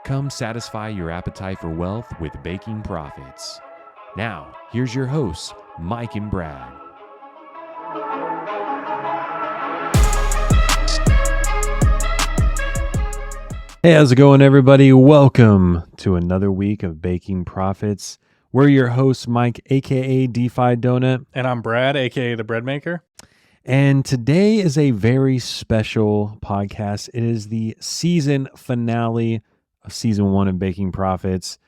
Come satisfy your appetite for wealth with Baking Profits. Now, here's your hosts, Mike and Brad. Hey, how's it going, everybody? Welcome to another week of Baking Profits. We're your hosts, Mike, aka DeFi Donut. And I'm Brad, aka the Bread Maker. And today is a very special podcast. It is the season finale of season 1 of Baking Profits.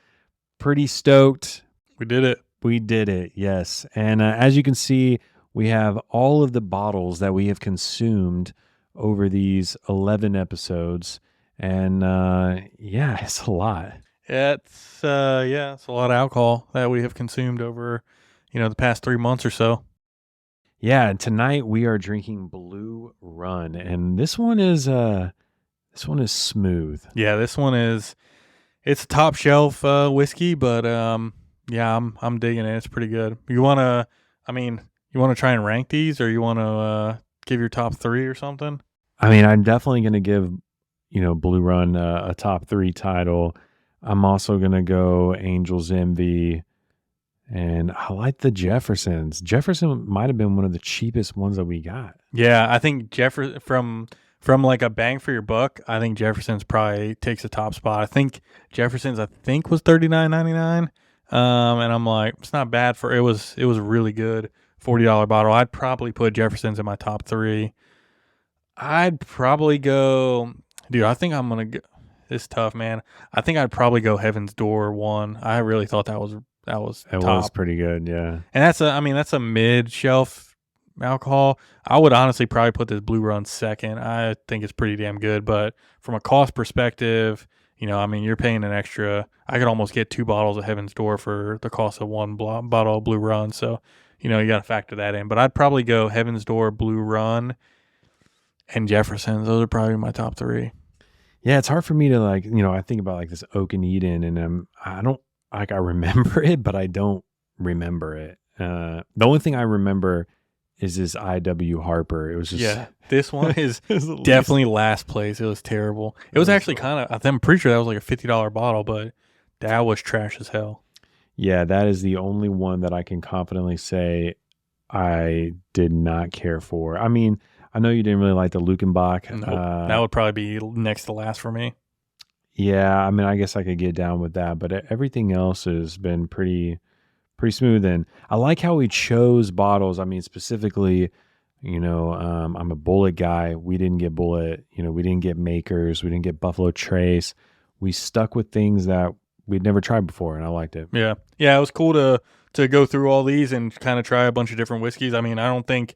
Pretty stoked. We did it. We did it, yes. And as you can see, we have all of the bottles that we have consumed over these 11 episodes. And yeah, it's a lot. It's a lot of alcohol that we have consumed over, the past 3 months or so. Yeah, tonight we are drinking Blue Run, and this one is smooth. Yeah, it's a top shelf whiskey, but I'm digging it. It's pretty good. You wanna try and rank these, or you wanna give your top 3 or something? I mean, I'm definitely gonna give Blue Run a top 3 title. I'm also gonna go Angel's Envy. And I like the Jeffersons. Jefferson might have been one of the cheapest ones that we got. Yeah, I think from like a bang for your buck, I think Jefferson's probably takes the top spot. I think Jefferson's was $39.99. And I'm like, it's not bad it was really good. $40 bottle. I'd probably put Jefferson's in my top 3. I'd probably go, dude, I think I'm gonna go. It's tough, man. I think I'd probably go Heaven's Door 1. I really thought that was top. Pretty good, yeah. And that's a mid-shelf alcohol. I would honestly probably put this Blue Run second. I think it's pretty damn good, but from a cost perspective, you're paying an extra. I could almost get 2 bottles of Heaven's Door for the cost of 1 bottle of Blue Run. So, you got to factor that in. But I'd probably go Heaven's Door, Blue Run, and Jefferson's. Those are probably my top 3. Yeah, it's hard for me to I think about this Oak and Eden, and I remember it, but I don't remember it. The only thing I remember is this I.W. Harper. It was just this one is definitely last place. It was terrible. It was actually I'm pretty sure that was like a $50 bottle, but that was trash as hell. Yeah, that is the only one that I can confidently say I did not care for. I mean, I know you didn't really like the Lukenbach. Nope. That would probably be next to last for me. Yeah, I mean, I guess I could get down with that, but everything else has been pretty smooth. And I like how we chose bottles. I mean, specifically, I'm a Bullet guy. We didn't get Bullet. We didn't get Makers. We didn't get Buffalo Trace. We stuck with things that we'd never tried before, and I liked it. Yeah, it was cool to go through all these and kind of try a bunch of different whiskeys. I mean, I don't think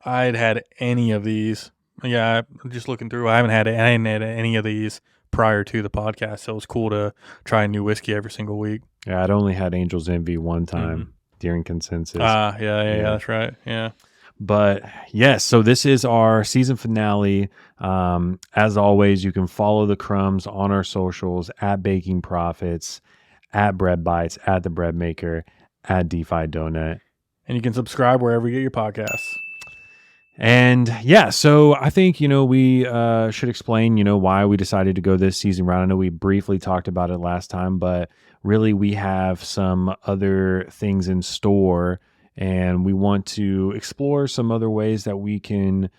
I'd had any of these. Yeah, just looking through, I hadn't had any of these prior to the podcast, so it was cool to try a new whiskey every single week. Yeah, I'd only had Angel's Envy one time during Consensus. Yeah, that's right. Yeah. But yes, so this is our season finale. As always, you can follow the Crumbs on our socials at Baking Profits, at Bread Bites, at The Bread Maker, at DeFi Donut. And you can subscribe wherever you get your podcasts. And yeah, so I think, we should explain, why we decided to go this season round. I know we briefly talked about it last time, but really we have some other things in store, and we want to explore some other ways that we can,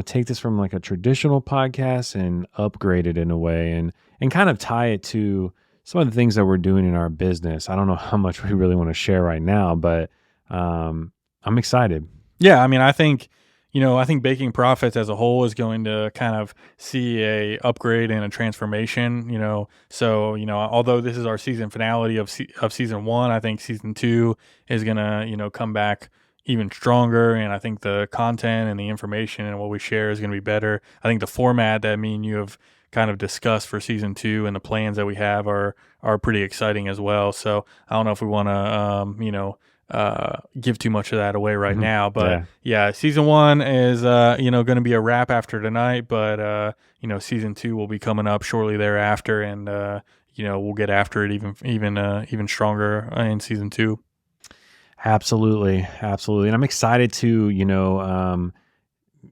take this from like a traditional podcast and upgrade it in a way and kind of tie it to some of the things that we're doing in our business. I don't know how much we really want to share right now, but I'm excited. Yeah, I mean, I think Baking Profits as a whole is going to kind of see a upgrade and a transformation, So, although this is our season finale of season 1, I think season 2 is going to, come back even stronger. And I think the content and the information and what we share is going to be better. I think the format that me and you have kind of discussed for season 2 and the plans that we have are pretty exciting as well. So I don't know if we want to, give too much of that away right now, but yeah, season 1 is going to be a wrap after tonight, but season 2 will be coming up shortly thereafter, and we'll get after it even stronger in season 2. Absolutely. And I'm excited to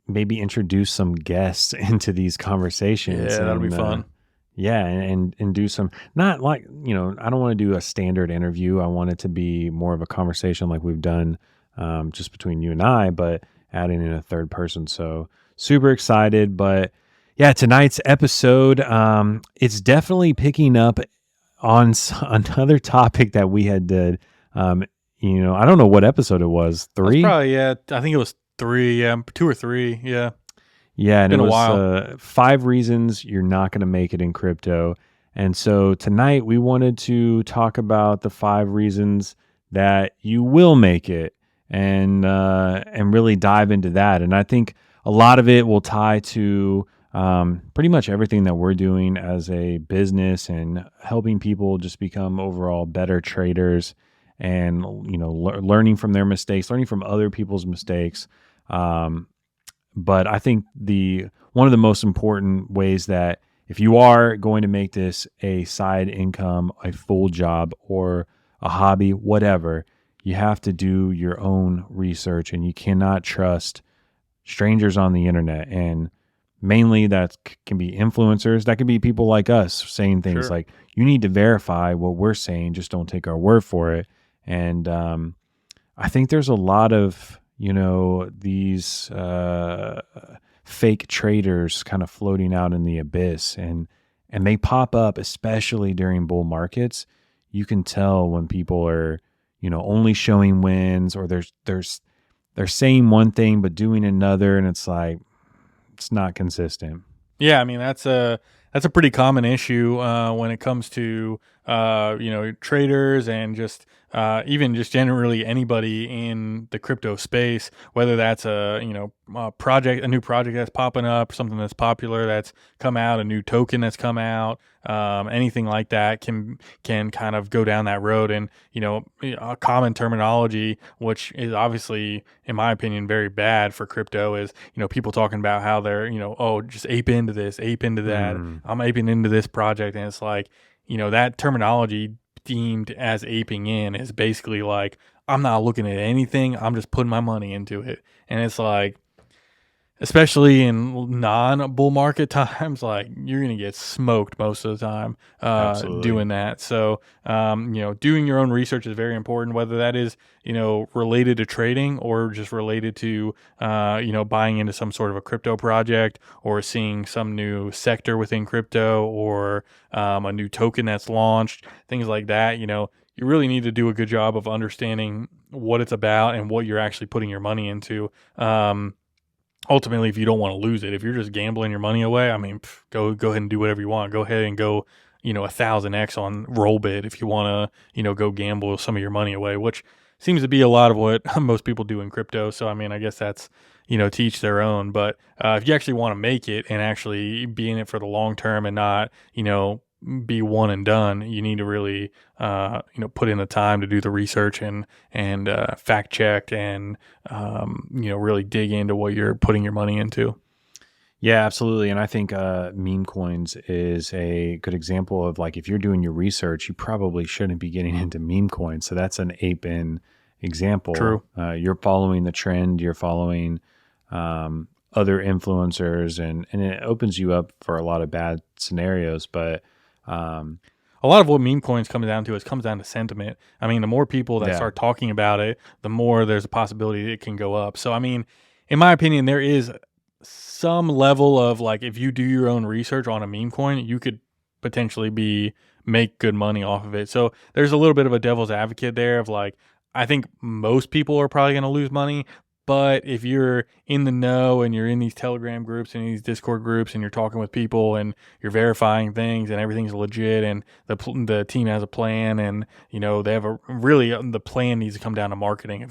maybe introduce some guests into these conversations. Yeah, that'll be fun. Yeah, and do some, not like, I don't want to do a standard interview. I want it to be more of a conversation like we've done, just between you and I, but adding in a third person. So super excited. But yeah, tonight's episode, it's definitely picking up on another topic that we had did. Um, I don't know what episode it was. That's Three? probably, yeah, I think it was 3, yeah, 2 or 3, yeah. Yeah, and it Been a was while. 5 reasons you're not going to make it in crypto. And so tonight we wanted to talk about the 5 reasons that you will make it, and really dive into that. And I think a lot of it will tie to pretty much everything that we're doing as a business and helping people just become overall better traders, and learning from their mistakes, learning from other people's mistakes. Um, but I think the one of the most important ways that if you are going to make this a side income, a full job, or a hobby, whatever, you have to do your own research, and you cannot trust strangers on the internet. And mainly that can be influencers, that can be people like us saying things Sure. like, you need to verify what we're saying, just don't take our word for it. And I think there's a lot of, these fake traders kind of floating out in the abyss, and they pop up especially during bull markets. You can tell when people are, only showing wins, or they're saying one thing but doing another, and it's like it's not consistent. Yeah, I mean that's a pretty common issue when it comes to traders and just even just generally anybody in the crypto space. Whether that's a new project that's popping up, something that's popular that's come out, a new token that's come out, anything like that can kind of go down that road. And a common terminology, which is obviously in my opinion very bad for crypto, is people talking about how they're oh, just ape into this, ape into that, Mm, I'm aping into this project. And it's like that terminology deemed as aping in is basically like, I'm not looking at anything, I'm just putting my money into it. And it's like, especially in non-bull market times, like you're gonna get smoked most of the time absolutely. doing that. So doing your own research is very important, whether that is related to trading or just related to buying into some sort of a crypto project, or seeing some new sector within crypto, or a new token that's launched, things like that. You really need to do a good job of understanding what it's about and what you're actually putting your money into. Ultimately, if you don't want to lose it, if you're just gambling your money away, I mean, go ahead and do whatever you want. Go ahead and go, 1,000x on Rollbit if you want to, go gamble some of your money away, which seems to be a lot of what most people do in crypto. So, I mean, I guess that's, to each their own. But if you actually want to make it and actually be in it for the long term and not, be one and done, you need to really, put in the time to do the research and fact check and really dig into what you're putting your money into. Yeah, absolutely. And I think meme coins is a good example of, like, if you're doing your research, you probably shouldn't be getting into meme coins. So that's an ape in example. True. You're following the trend, you're following other influencers, and it opens you up for a lot of bad scenarios. But um, A lot of what meme coins comes down to sentiment. I mean, the more people that yeah, start talking about it, the more there's a possibility it can go up. So, I mean, in my opinion, there is some level of like, if you do your own research on a meme coin, you could potentially make good money off of it. So there's a little bit of a devil's advocate there of like, I think most people are probably going to lose money. But if you're in the know and you're in these Telegram groups and these Discord groups and you're talking with people and you're verifying things and everything's legit, and the team has a plan, and they have the plan needs to come down to marketing.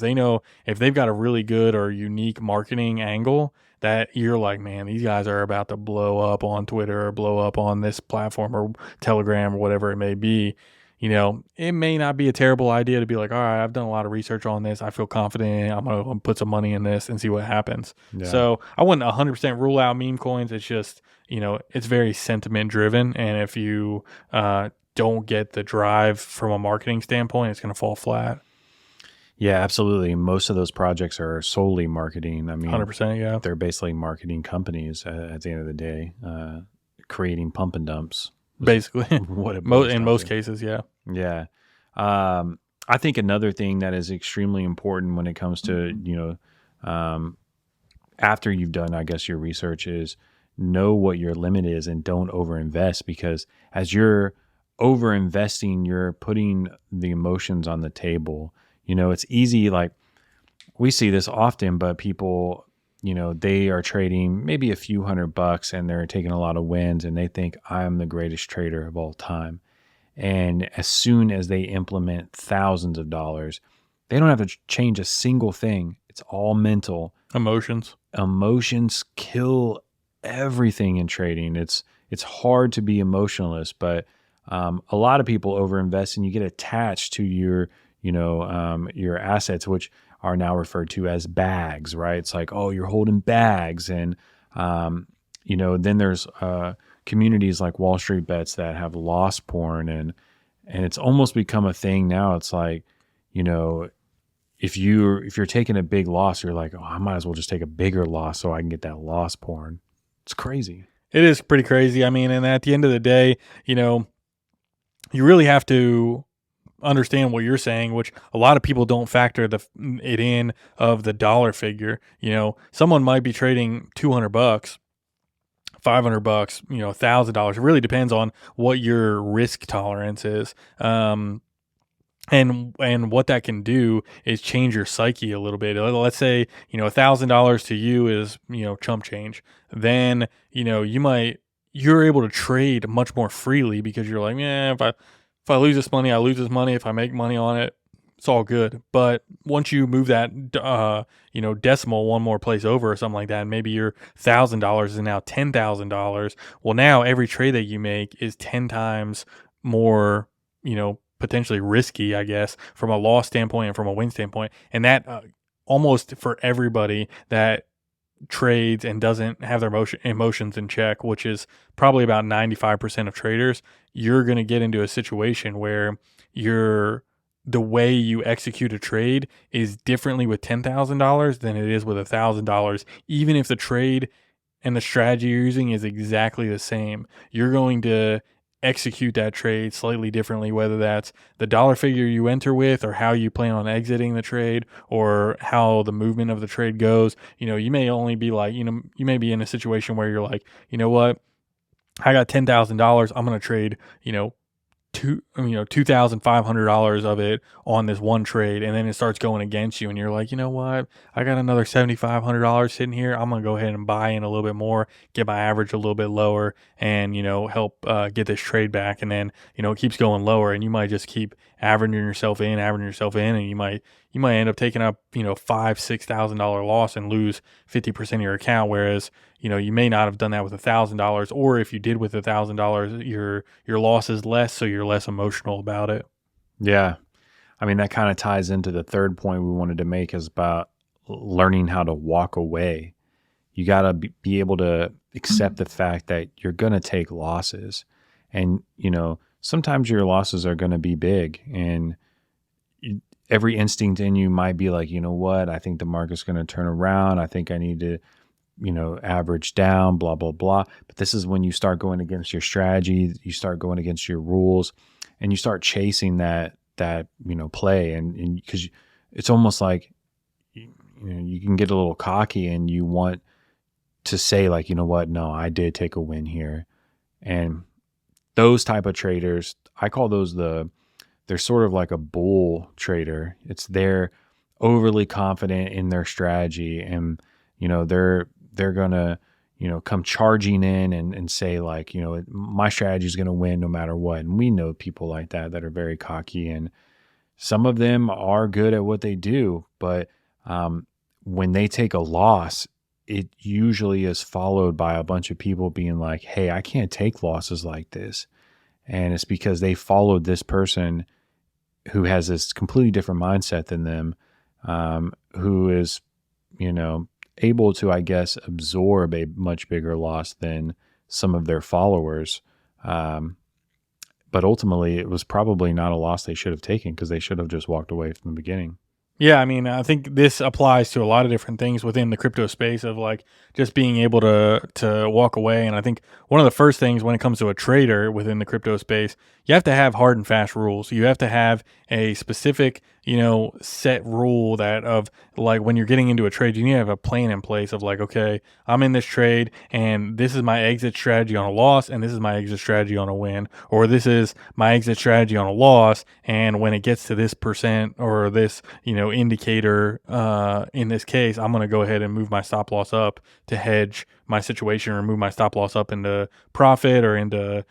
If they've got a really good or unique marketing angle that you're like, man, these guys are about to blow up on Twitter or blow up on this platform or Telegram or whatever it may be, it may not be a terrible idea to be like, all right, I've done a lot of research on this, I feel confident, I'm going to put some money in this and see what happens. yeah. So I wouldn't 100% rule out meme coins. It's just, it's very sentiment driven. And if you don't get the drive from a marketing standpoint, it's going to fall flat. Yeah, absolutely. Most of those projects are solely marketing. I mean, 100%. Yeah. they're basically marketing companies at the end of the day, creating pump and dumps. is basically. what it boils In down most to. cases, yeah. Yeah. I think another thing that is extremely important when it comes to, um, after you've done, I guess, your research is know what your limit is and don't overinvest, because as you're overinvesting, you're putting the emotions on the table. It's easy, like we see this often, but people, they are trading maybe a few $100 and they're taking a lot of wins and they think I'm the greatest trader of all time. And as soon as they implement thousands of dollars, they don't have to change a single thing. It's all mental. Emotions. Emotions kill everything in trading. It's hard to be emotionless, but a lot of people overinvest and you get attached to your assets, which are now referred to as bags, right? It's like, oh, you're holding bags, and then there's communities like Wall Street Bets that have loss porn, and it's almost become a thing now. It's like, you know, if you're taking a big loss, you're like, oh, I might as well just take a bigger loss so I can get that loss porn. It's crazy. It is pretty crazy. I mean, and at the end of the day, you know, you really have to understand what you're saying, which a lot of people don't factor it in of the dollar figure. You know, someone might be trading $200, $500, $1,000. It really depends on what your risk tolerance is. And what that can do is change your psyche a little bit. Let's say, $1,000 to you is, chump change. Then, you're able to trade much more freely because you're like, yeah, if I lose this money, I lose this money. If I make money on it, it's all good. But once you move that, decimal one more place over or something like that, and maybe your $1,000 is now $10,000. Well, now every trade that you make is 10 times more, potentially risky, I guess, from a loss standpoint and from a win standpoint. And that almost for everybody that trades and doesn't have their emotions in check, which is probably about 95% of traders, you're going to get into a situation where the way you execute a trade is differently with $10,000 than it is with $1,000. Even if the trade and the strategy you're using is exactly the same, you're going to execute that trade slightly differently, whether that's the dollar figure you enter with or how you plan on exiting the trade or how the movement of the trade goes. You may only be like, you may be in a situation where you're like, you know what, I got $10,000. I'm going to trade, $2,500 of it on this one trade, and then it starts going against you, and you're like, you know what? I got another $7,500 sitting here. I'm gonna go ahead and buy in a little bit more, get my average a little bit lower, and help get this trade back. And then it keeps going lower, and you might just keep averaging yourself in, and you might end up taking up $5,000-$6,000 loss and lose 50% of your account, whereas you may not have done that with $1,000, or if you did with $1,000, your loss is less, so you're less emotional about it. Yeah. I mean, that kind of ties into the third point we wanted to make, is about learning how to walk away. You got to be able to accept the fact that you're going to take losses. And, sometimes your losses are going to be big. And every instinct in you might be like, you know what? I think the market's going to turn around. I think I need to, average down, blah, blah, blah. But this is when you start going against your strategy, you start going against your rules, and you start chasing that play. And because it's almost like, you can get a little cocky and you want to say like, you know what? No, I did take a win here. And those type of traders, I call those they're sort of like a bull trader. They're overly confident in their strategy, and they're gonna come charging in and say like, my strategy is gonna win no matter what. And we know people like that are very cocky, and some of them are good at what they do, but when they take a loss, it usually is followed by a bunch of people being like, hey, I can't take losses like this. And it's because they followed this person who has this completely different mindset than them, who is, able to, I guess, absorb a much bigger loss than some of their followers. But ultimately, it was probably not a loss they should have taken, because they should have just walked away from the beginning. Yeah, I mean, I think this applies to a lot of different things within the crypto space of like just being able to walk away. And I think one of the first things when it comes to a trader within the crypto space, you have to have hard and fast rules. You have to have a specific, set rule that of like when you're getting into a trade, you need to have a plan in place of like, okay, I'm in this trade and this is my exit strategy on a loss and this is my exit strategy on a win, or this is my exit strategy on a loss, and when it gets to this percent or this indicator, in this case, I'm going to go ahead and move my stop loss up to hedge my situation, or move my stop loss up into profit or into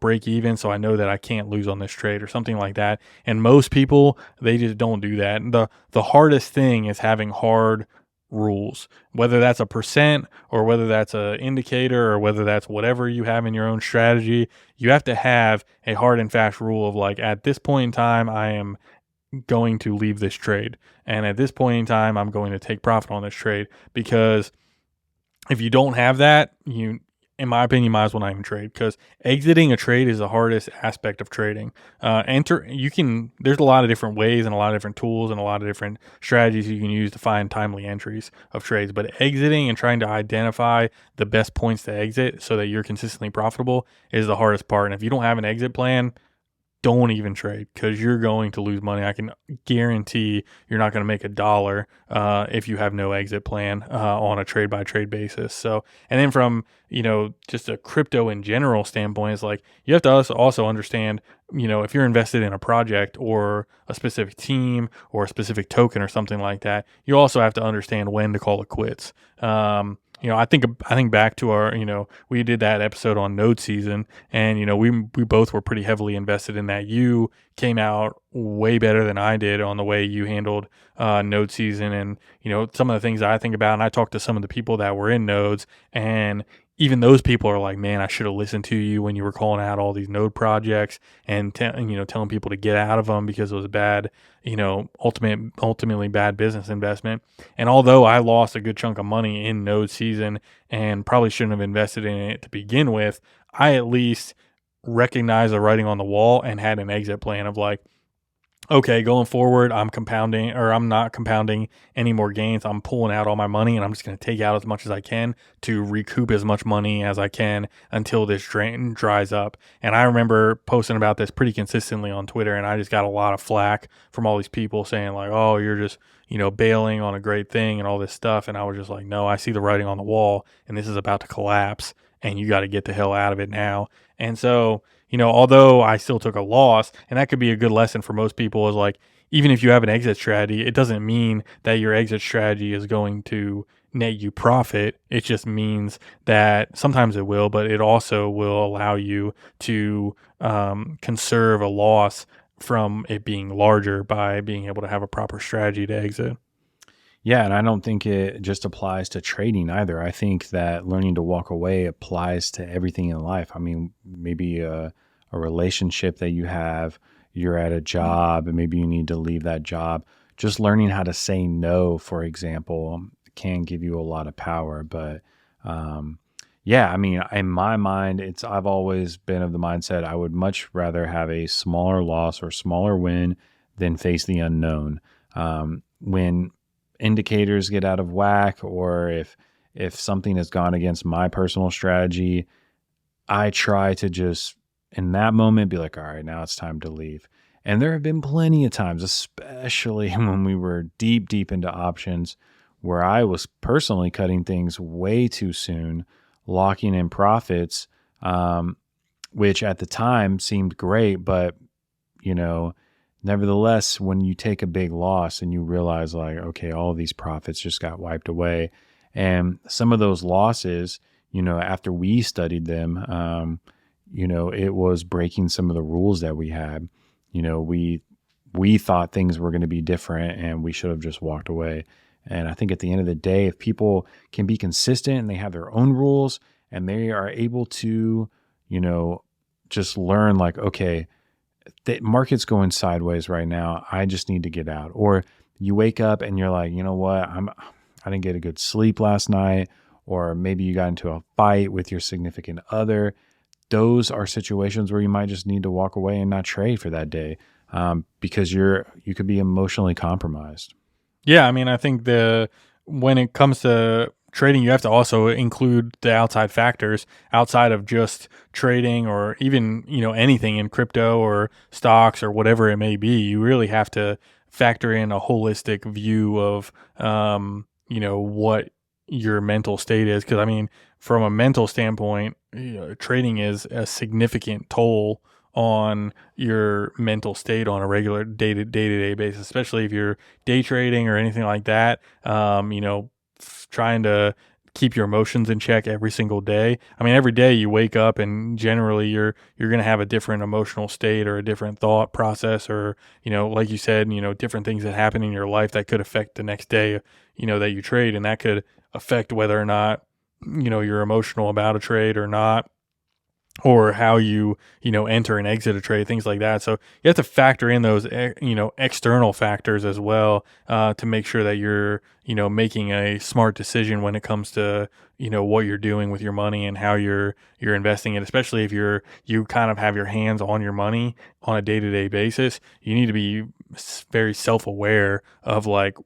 break even, so I know that I can't lose on this trade or something like that. And most people, they just don't do that. And the hardest thing is having hard rules, whether that's a percent or whether that's a indicator or whether that's whatever you have in your own strategy. You have to have a hard and fast rule of like, at this point in time, I am going to leave this trade. And at this point in time, I'm going to take profit on this trade, because if you don't have that, in my opinion, you might as well not even trade, because exiting a trade is the hardest aspect of trading. There's a lot of different ways and a lot of different tools and a lot of different strategies you can use to find timely entries of trades. But exiting and trying to identify the best points to exit so that you're consistently profitable is the hardest part. And if you don't have an exit plan, don't even trade, because you're going to lose money. I can guarantee you're not going to make $1 if you have no exit plan on a trade by trade basis. So, and then from just a crypto in general standpoint, is like you have to also understand, if you're invested in a project or a specific team or a specific token or something like that, you also have to understand when to call it quits. I think back to our, we did that episode on node season, and we both were pretty heavily invested in that. You came out way better than I did on the way you handled node season, and some of the things I think about, and I talked to some of the people that were in nodes, and even those people are like, man, I should have listened to you when you were calling out all these node projects and telling people to get out of them because it was a bad, ultimately bad business investment. And although I lost a good chunk of money in node season and probably shouldn't have invested in it to begin with, I at least recognized the writing on the wall and had an exit plan of like, okay, going forward, I'm not compounding any more gains. I'm pulling out all my money and I'm just going to take out as much as I can to recoup as much money as I can until this drain dries up. And I remember posting about this pretty consistently on Twitter, and I just got a lot of flack from all these people saying like, oh, you're just, bailing on a great thing and all this stuff. And I was just like, no, I see the writing on the wall and this is about to collapse and you got to get the hell out of it now. And so, although I still took a loss, and that could be a good lesson for most people, is like, even if you have an exit strategy, it doesn't mean that your exit strategy is going to net you profit. It just means that sometimes it will, but it also will allow you to conserve a loss from it being larger by being able to have a proper strategy to exit. Yeah, and I don't think it just applies to trading either. I think that learning to walk away applies to everything in life. I mean, maybe a relationship that you have, you're at a job, and maybe you need to leave that job. Just learning how to say no, for example, can give you a lot of power. But um, yeah, I mean, in my mind, I've always been of the mindset I would much rather have a smaller loss or smaller win than face the unknown. When indicators get out of whack, or if something has gone against my personal strategy, I try to just in that moment be like, all right, now it's time to leave. And there have been plenty of times, especially when we were deep into options, where I was personally cutting things way too soon, locking in profits, um, which at the time seemed great, but you know, nevertheless, when you take a big loss and you realize, like, okay, all of these profits just got wiped away. And some of those losses, after we studied them, it was breaking some of the rules that we had. We thought things were going to be different and we should have just walked away. And I think at the end of the day, if people can be consistent and they have their own rules and they are able to, just learn like, okay, the market's going sideways right now, I just need to get out. Or you wake up and you're like, you know what, I didn't get a good sleep last night, or maybe you got into a fight with your significant other. Those are situations where you might just need to walk away and not trade for that day, because you could be emotionally compromised. Yeah, I mean, I think the when it comes to trading, you have to also include the outside factors outside of just trading or even, anything in crypto or stocks or whatever it may be. You really have to factor in a holistic view of, what your mental state is. Because I mean, from a mental standpoint, trading is a significant toll on your mental state on a regular day to day basis, especially if you're day trading or anything like that. Trying to keep your emotions in check every single day. I mean, every day you wake up and generally you're going to have a different emotional state or a different thought process or, like you said, different things that happen in your life that could affect the next day, that you trade, and that could affect whether or not, you're emotional about a trade or not, or how you enter and exit a trade, things like that. So you have to factor in those external factors as well, to make sure that you're making a smart decision when it comes to what you're doing with your money and how you're investing it. Especially if you kind of have your hands on your money on a day-to-day basis, you need to be very self-aware of like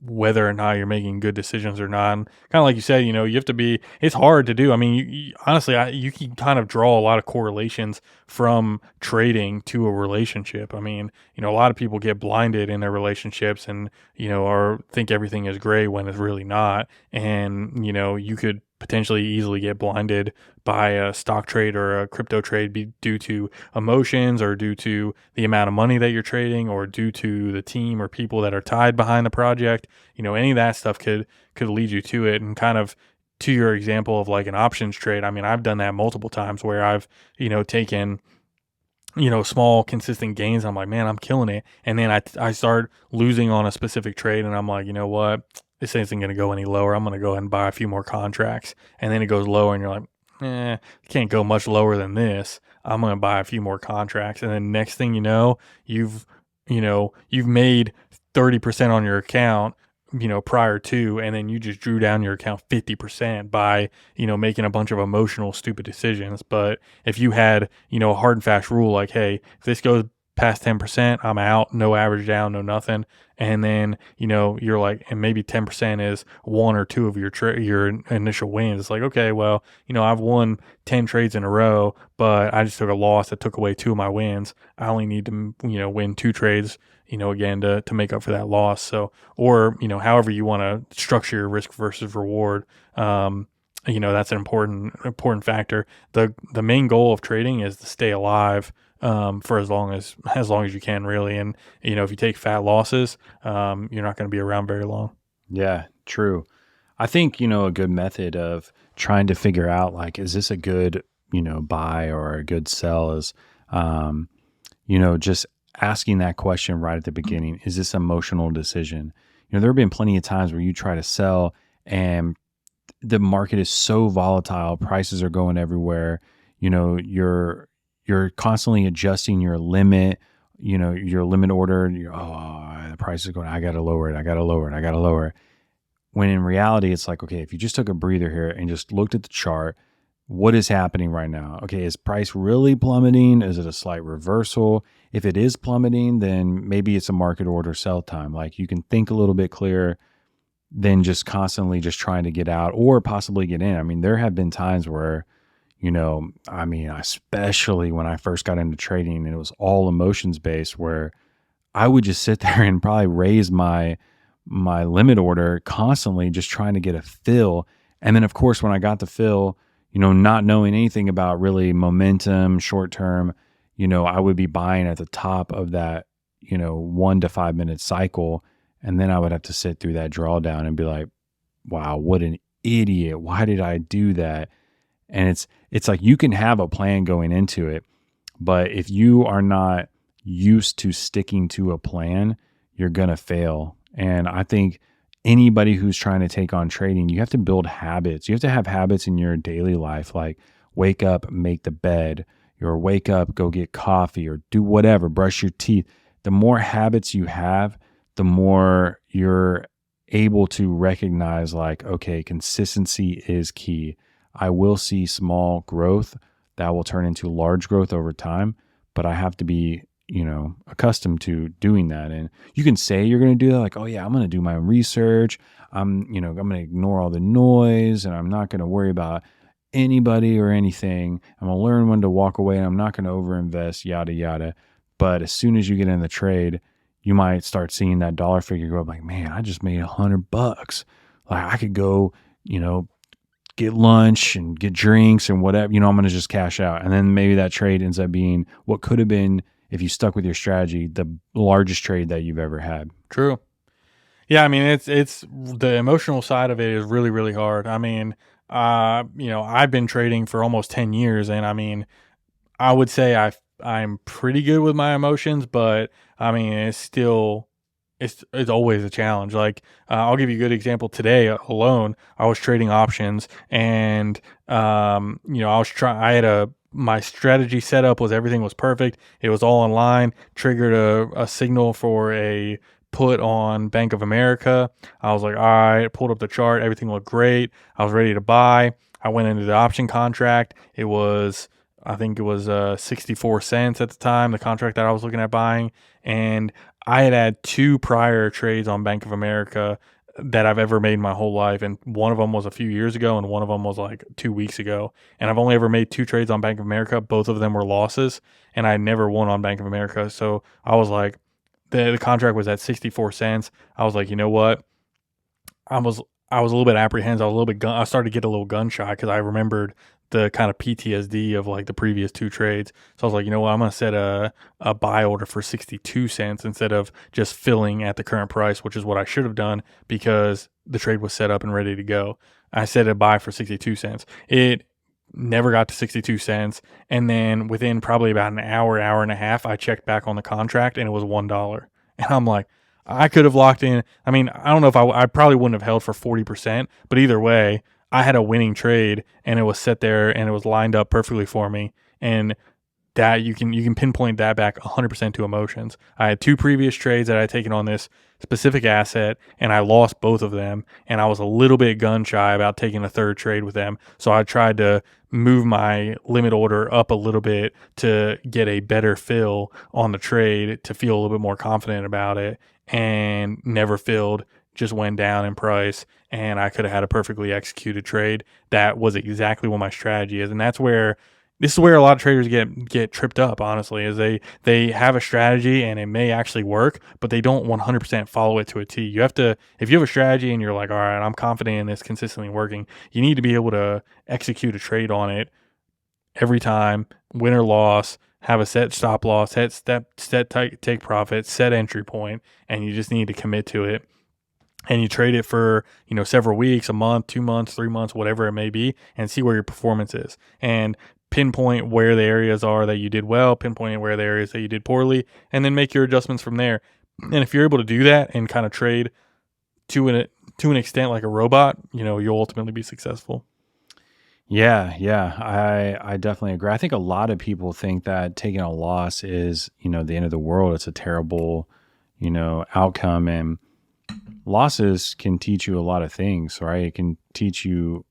whether or not you're making good decisions or not. Kind of like you said, you have to be. It's hard to do. I mean, honestly, you can kind of draw a lot of correlations from trading to a relationship. I mean, a lot of people get blinded in their relationships, and or think everything is great when it's really not. And you could potentially easily get blinded by a stock trade or a crypto trade due to emotions or due to the amount of money that you're trading or due to the team or people that are tied behind the project. Any of that stuff could lead you to it. And kind of to your example of like an options trade, I mean, I've done that multiple times where I've taken small consistent gains. I'm like, man, I'm killing it. And then I start losing on a specific trade, and I'm like, you know what, this isn't going to go any lower. I'm going to go ahead and buy a few more contracts. And then it goes lower, and you're like, can't go much lower than this. I'm going to buy a few more contracts. And then next thing you know, you've made 30% on your account, prior to, and then you just drew down your account 50% by, making a bunch of emotional, stupid decisions. But if you had, a hard and fast rule like, hey, if this goes past 10%, I'm out, no average down, no nothing. And then, you're like, and maybe 10% is one or two of your initial wins. It's like, okay, well, I've won 10 trades in a row, but I just took a loss that took away two of my wins. I only need to, win two trades, again, to make up for that loss. So, or, however you want to structure your risk versus reward. That's an important factor. The main goal of trading is to stay alive, for as long as you can, really. And if you take fat losses, you're not going to be around very long. Yeah, true. I think, a good method of trying to figure out like, is this a good, buy or a good sell is, just asking that question right at the beginning. Is this an emotional decision? There have been plenty of times where you try to sell and the market is so volatile, prices are going everywhere. You're constantly adjusting your limit, your limit order. The price is going, I got to lower it. I got to lower it. I got to lower it. When in reality, it's like, okay, if you just took a breather here and just looked at the chart, what is happening right now? Okay, is price really plummeting? Is it a slight reversal? If it is plummeting, then maybe it's a market order sell time. Like you can think a little bit clearer than just constantly just trying to get out or possibly get in. I mean, there have been times where, especially when I first got into trading and it was all emotions based, where I would just sit there and probably raise my limit order constantly, just trying to get a fill. And then of course, when I got the fill, not knowing anything about really momentum, short term, I would be buying at the top of that, 1 to 5 minute cycle. And then I would have to sit through that drawdown and be like, wow, what an idiot. Why did I do that? And it's like you can have a plan going into it, but if you are not used to sticking to a plan, you're going to fail. And I think anybody who's trying to take on trading, you have to build habits. You have to have habits in your daily life, like wake up, make the bed, or wake up, go get coffee, or do whatever, brush your teeth. The more habits you have, the more you're able to recognize like, okay, consistency is key. I will see small growth that will turn into large growth over time, but I have to be, accustomed to doing that. And you can say you're going to do that, like, oh yeah, I'm going to do my research. I'm going to ignore all the noise, and I'm not going to worry about anybody or anything. I'm going to learn when to walk away, and I'm not going to overinvest, yada, yada. But as soon as you get in the trade, you might start seeing that dollar figure go up, like, man, I just made $100. Like, I could go, get lunch and get drinks and whatever, I'm going to just cash out. And then maybe that trade ends up being what could have been, if you stuck with your strategy, the largest trade that you've ever had. True. Yeah, I mean, it's the emotional side of it is really, really hard. I mean, I've been trading for almost 10 years, and I mean, I would say I'm pretty good with my emotions, but I mean, it's always a challenge. Like, I'll give you a good example. Today alone, I was trading options, and I had my strategy set up was everything was perfect. It was all in line. Triggered a signal for a put on Bank of America. I was like, all right, pulled up the chart. Everything looked great. I was ready to buy. I went into the option contract. I think it was 64 cents at the time, the contract that I was looking at buying. And I had two prior trades on Bank of America that I've ever made in my whole life. And one of them was a few years ago, and one of them was like 2 weeks ago. And I've only ever made two trades on Bank of America. Both of them were losses, and I never won on Bank of America. So I was like, the contract was at 64 cents. I was like, you know what? I was I was a little bit apprehensive. I started to get a little gun shy because I remembered the kind of PTSD of like the previous two trades. So I was like, you know what, I'm gonna set a buy order for 62 cents instead of just filling at the current price, which is what I should have done because the trade was set up and ready to go. I set a buy for 62 cents. It never got to 62 cents, and then within probably about an hour and a half, I checked back on the contract and it was $1. And I'm like, I could have locked in. I mean, I don't know if I probably wouldn't have held for 40%, but either way, I had a winning trade and it was set there and it was lined up perfectly for me. And that you can pinpoint that back 100% to emotions. I had two previous trades that I had taken on this specific asset, and I lost both of them, and I was a little bit gun shy about taking a third trade with them. So I tried to move my limit order up a little bit to get a better fill on the trade to feel a little bit more confident about it, and never filled, just went down in price, and I could have had a perfectly executed trade. That was exactly what my strategy is, and this is where a lot of traders get tripped up, honestly, is they have a strategy and it may actually work, but they don't 100% follow it to a T. You have to, if you have a strategy and you're like, all right, I'm confident in this consistently working, you need to be able to execute a trade on it every time, win or loss, have a set stop loss, set take profit, set entry point, and you just need to commit to it. And you trade it for, several weeks, a month, 2 months, 3 months, whatever it may be, and see where your performance is. And pinpoint where the areas are that you did well, pinpoint where the areas that you did poorly, and then make your adjustments from there. And if you're able to do that and kind of trade to an extent like a robot, you'll ultimately be successful. Yeah, I definitely agree. I think a lot of people think that taking a loss is, the end of the world. It's a terrible, outcome, and losses can teach you a lot of things, right? It can teach you,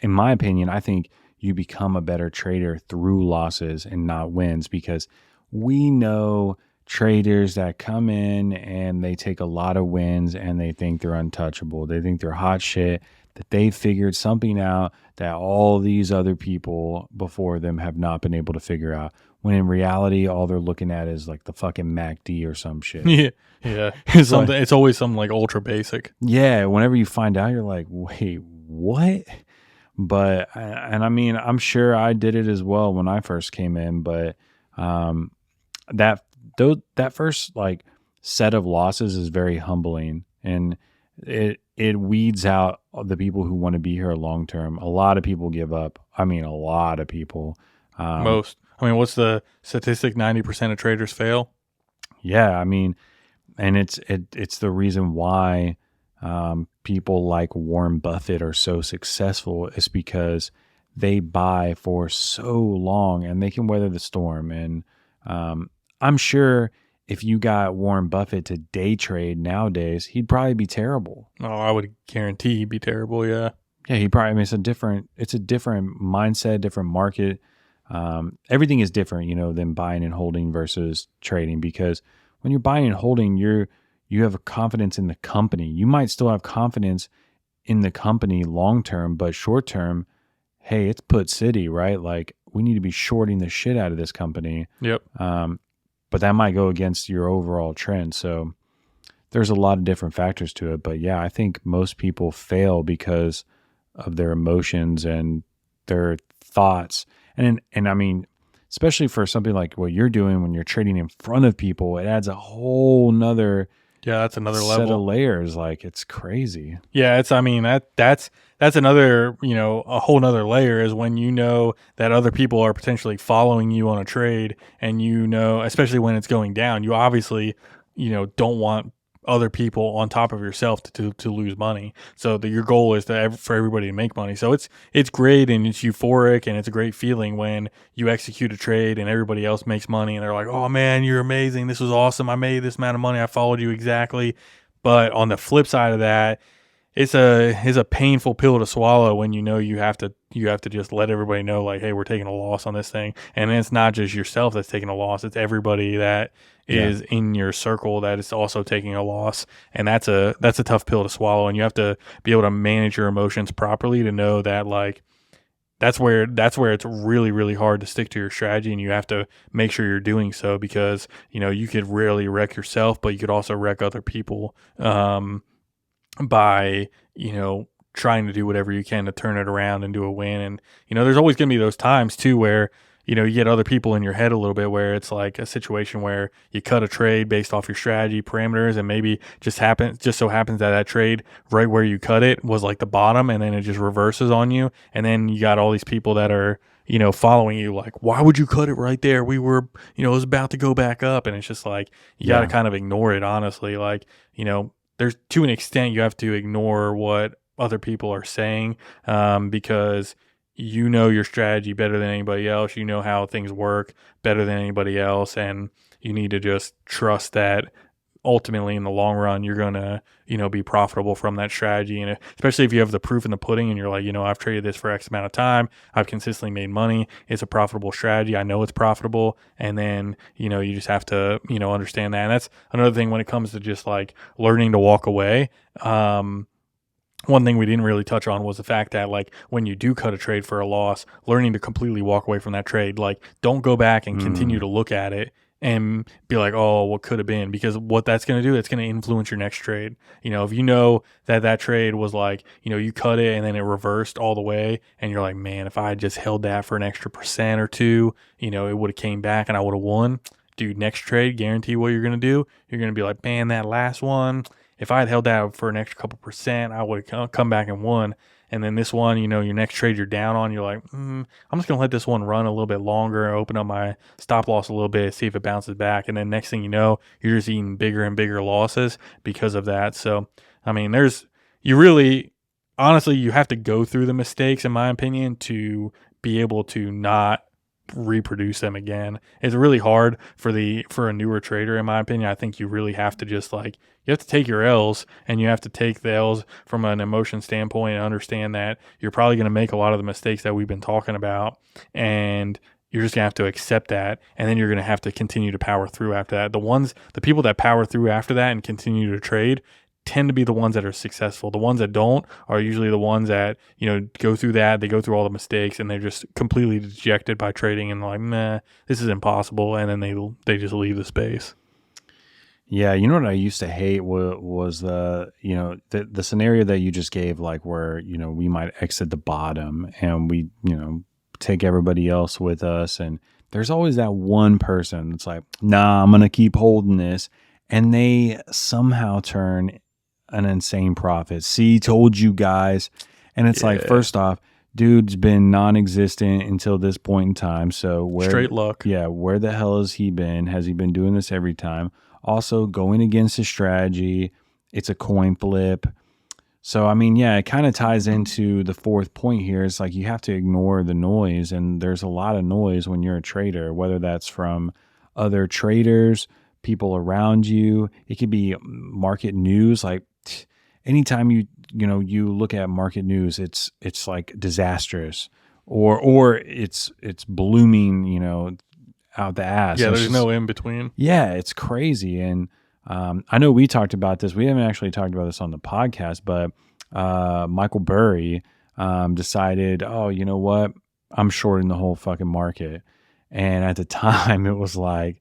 in my opinion, I think you become a better trader through losses and not wins, because we know traders that come in and they take a lot of wins and they think they're untouchable. They think they're hot shit, that they figured something out that all these other people before them have not been able to figure out. When in reality, all they're looking at is like the fucking MACD or some shit. Yeah. Yeah. It's always something like ultra basic. Yeah. Whenever you find out, you're like, wait, what? But, and I mean, I'm sure I did it as well when I first came in, but that first like set of losses is very humbling, and it weeds out the people who want to be here long term. A lot of people give up. I mean, a lot of people. Most. I mean, what's the statistic? 90% of traders fail. Yeah, I mean, and it's the reason why people like Warren Buffett are so successful, is because they buy for so long and they can weather the storm. And I'm sure if you got Warren Buffett to day trade nowadays, he'd probably be terrible. Oh, I would guarantee he'd be terrible. Yeah. Yeah, he probably. I mean, it's a different mindset, different market. Everything is different, than buying and holding versus trading, because when you're buying and holding, you have a confidence in the company. You might still have confidence in the company long term, but short term, hey, it's put city, right? Like we need to be shorting the shit out of this company. Yep. But that might go against your overall trend. So there's a lot of different factors to it. But yeah, I think most people fail because of their emotions and their thoughts. And I mean, especially for something like what you're doing when you're trading in front of people, it adds a whole nother Yeah, that's another set of level. layers. Like it's crazy. Yeah, it's I mean that's another, a whole nother layer is when you know that other people are potentially following you on a trade and especially when it's going down, you obviously, don't want other people on top of yourself to lose money. So your goal is for everybody to make money. So it's great and it's euphoric and it's a great feeling when you execute a trade and everybody else makes money and they're like, "Oh man, you're amazing. This was awesome. I made this amount of money. I followed you exactly." But on the flip side of that, it's a painful pill to swallow when you have to just let everybody know like, hey, we're taking a loss on this thing, and it's not just yourself that's taking a loss; it's everybody that Yeah. is in your circle that is also taking a loss, and that's a tough pill to swallow, and you have to be able to manage your emotions properly to know that like that's where it's really really hard to stick to your strategy, and you have to make sure you're doing so because you could really wreck yourself, but you could also wreck other people. By trying to do whatever you can to turn it around and do a win. And there's always going to be those times too where you get other people in your head a little bit, where it's like a situation where you cut a trade based off your strategy parameters, and maybe just so happens that trade right where you cut it was like the bottom, and then it just reverses on you, and then you got all these people that are following you like, why would you cut it right there? We were, it was about to go back up. And it's just like, you got to Yeah. kind of ignore it, honestly. Like, there's to an extent you have to ignore what other people are saying, because you know your strategy better than anybody else. You know how things work better than anybody else, and you need to just trust that ultimately in the long run you're going to be profitable from that strategy. And especially if you have the proof in the pudding and you're like, I've traded this for X amount of time, I've consistently made money, it's a profitable strategy, I know it's profitable. And then you just have to understand that. And that's another thing when it comes to just like learning to walk away. One thing we didn't really touch on was the fact that like when you do cut a trade for a loss, learning to completely walk away from that trade. Like don't go back and continue Mm, to look at it and be like, oh, what could have been? Because what that's going to do, it's going to influence your next trade. If you know that trade was like, you cut it and then it reversed all the way, and you're like, man, if I had just held that for an extra percent or two, it would have came back and I would have won. Dude, next trade, guarantee what you're going to do. You're going to be like, man, that last one, if I had held that for an extra couple percent, I would have come back and won. And then this one, your next trade you're down on, you're like, I'm just going to let this one run a little bit longer, open up my stop loss a little bit, see if it bounces back. And then next thing you know, you're just eating bigger and bigger losses because of that. So, I mean, you really, honestly, you have to go through the mistakes, in my opinion, to be able to not reproduce them again. It's really hard for a newer trader, in my opinion. I think you really have to just like, you have to take your L's, and you have to take the L's from an emotion standpoint and understand that you're probably going to make a lot of the mistakes that we've been talking about, and you're just going to have to accept that, and then you're going to have to continue to power through after that. The people that power through after that and continue to trade tend to be the ones that are successful. The ones that don't are usually the ones that, go through that, they go through all the mistakes, and they're just completely dejected by trading and like, nah, this is impossible. And then they just leave the space. yeah. You know what I used to hate was the scenario that you just gave, like where, we might exit the bottom and we, take everybody else with us. And there's always that one person that's like, nah, I'm going to keep holding this. And they somehow turn an insane profit. See, told you guys. And it's like, Yeah. first off, dude's been non-existent until this point in time. So Straight luck. where the hell has he been? Has he been doing this every time? Also, going against his strategy, it's a coin flip. So, I mean, yeah, it kind of ties into the fourth point here. It's like you have to ignore the noise, and there's a lot of noise when you're a trader, whether that's from other traders, people around you. It could be market news. Like anytime you look at market news, it's like disastrous. or it's blooming, out the ass. Yeah, And it's there's just, no in between. yeah, it's crazy. And I know we talked about this. We haven't actually talked about this on the podcast, but Michael Burry decided, oh, you know what? I'm shorting the whole fucking market. And at the time, it was like,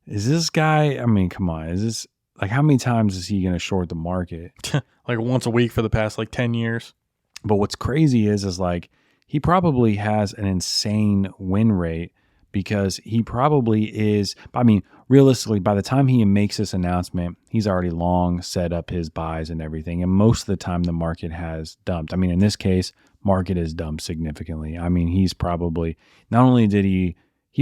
is this guy? I mean, come on. Is this like how many times is he going to short the market? Like once a week for the past like 10 years. But what's crazy is like he probably has an insane win rate because he probably is. I mean, realistically, by the time he makes this announcement, he's already long set up his buys and everything. And most of the time, the market has dumped. I mean, in this case, market is dumped significantly. I mean, he's probably not only did he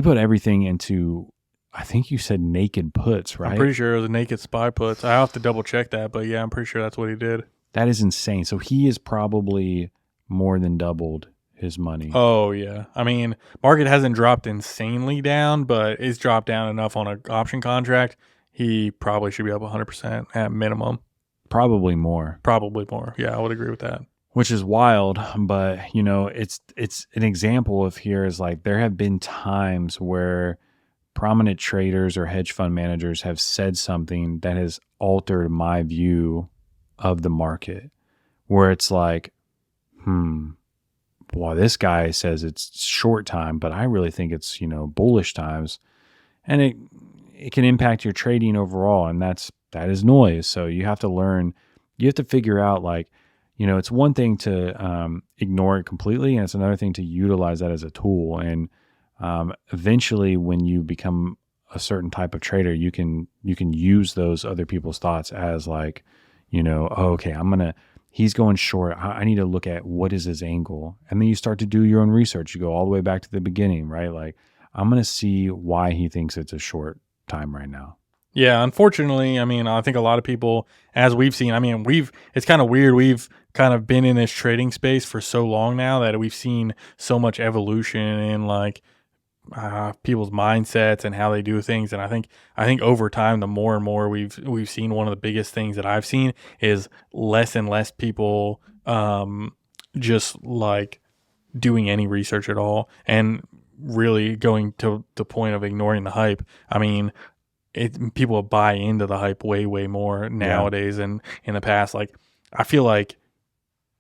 put everything into. I think you said naked puts, I'm right? pretty sure it was a naked spy puts. I have to double check that, but yeah, I'm pretty sure that's what he did. That is insane. So he is probably more than doubled his money. Oh yeah. I mean, market hasn't dropped insanely down, but it's dropped down enough on an option contract. He probably should be up 100% at minimum. Probably more, Probably more. Yeah, I would agree with that. which is wild. But it's an example of here is like there have been times where prominent traders or hedge fund managers have said something that has altered my view of the market, where it's like, boy, this guy says it's short time, but I really think it's, bullish times. And it can impact your trading overall. And that is noise. So you have to learn, you have to figure out like, it's one thing to ignore it completely. And it's another thing to utilize that as a tool. And eventually when you become a certain type of trader, you can use those other people's thoughts as like, oh, okay, he's going short. I need to look at what is his angle. And then you start to do your own research. You go all the way back to the beginning, right? Like, I'm going to see why he thinks it's a short time right now. Yeah, unfortunately, I mean, I think a lot of people, as we've seen, I mean, it's kind of weird. We've kind of been in this trading space for so long now that we've seen so much evolution in like people's mindsets and how they do things. And I think over time, the more and more we've seen, one of the biggest things that I've seen is less and less people just like doing any research at all and really going to the point of ignoring the hype. I mean, people buy into the hype way more nowadays than in the past. Like I feel like,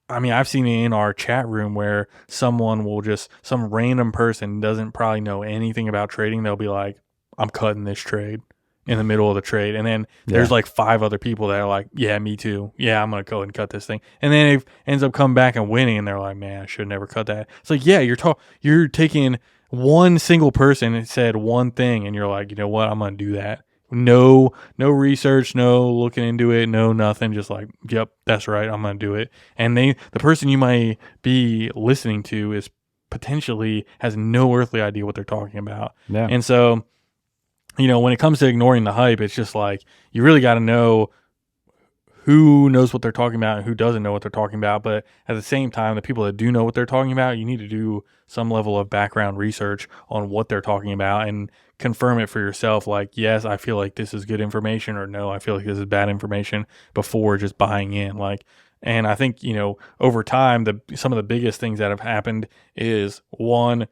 I mean, I've seen it in our chat room where some random person doesn't probably know anything about trading. They'll be like, I'm cutting this trade in the middle of the trade. And then there's like 5 other people that are like, yeah, me too. Yeah, I'm going to go ahead and cut this thing. And then it ends up coming back and winning. And they're like, man, I should have never cut that. It's like, yeah, you're taking one single person that said one thing. And you're like, you know what? I'm going to do that. No research, no looking into it, no nothing. Just like, yep, that's right. I'm going to do it. And the person you might be listening to is potentially has no earthly idea what they're talking about. Yeah. And so, when it comes to ignoring the hype, it's just like, you really got to know who knows what they're talking about and who doesn't know what they're talking about. But at the same time, the people that do know what they're talking about, you need to do some level of background research on what they're talking about and confirm it for yourself. Like, yes, I feel like this is good information, or no, I feel like this is bad information, before just buying in. And I think, over time, some of the biggest things that have happened is, one,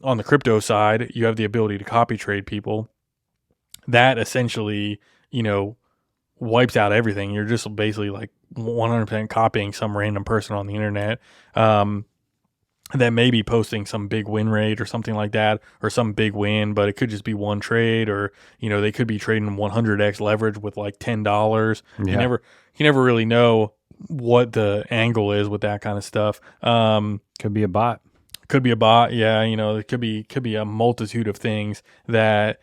on the crypto side, you have the ability to copy trade people. That essentially, wipes out everything. You're just basically like 100% copying some random person on the internet that may be posting some big win rate or something like that, or some big win, but it could just be one trade, or they could be trading 100x leverage with like $10. Yeah. You never really know what the angle is with that kind of stuff. Could be a bot. Could be a bot, yeah. It could be a multitude of things that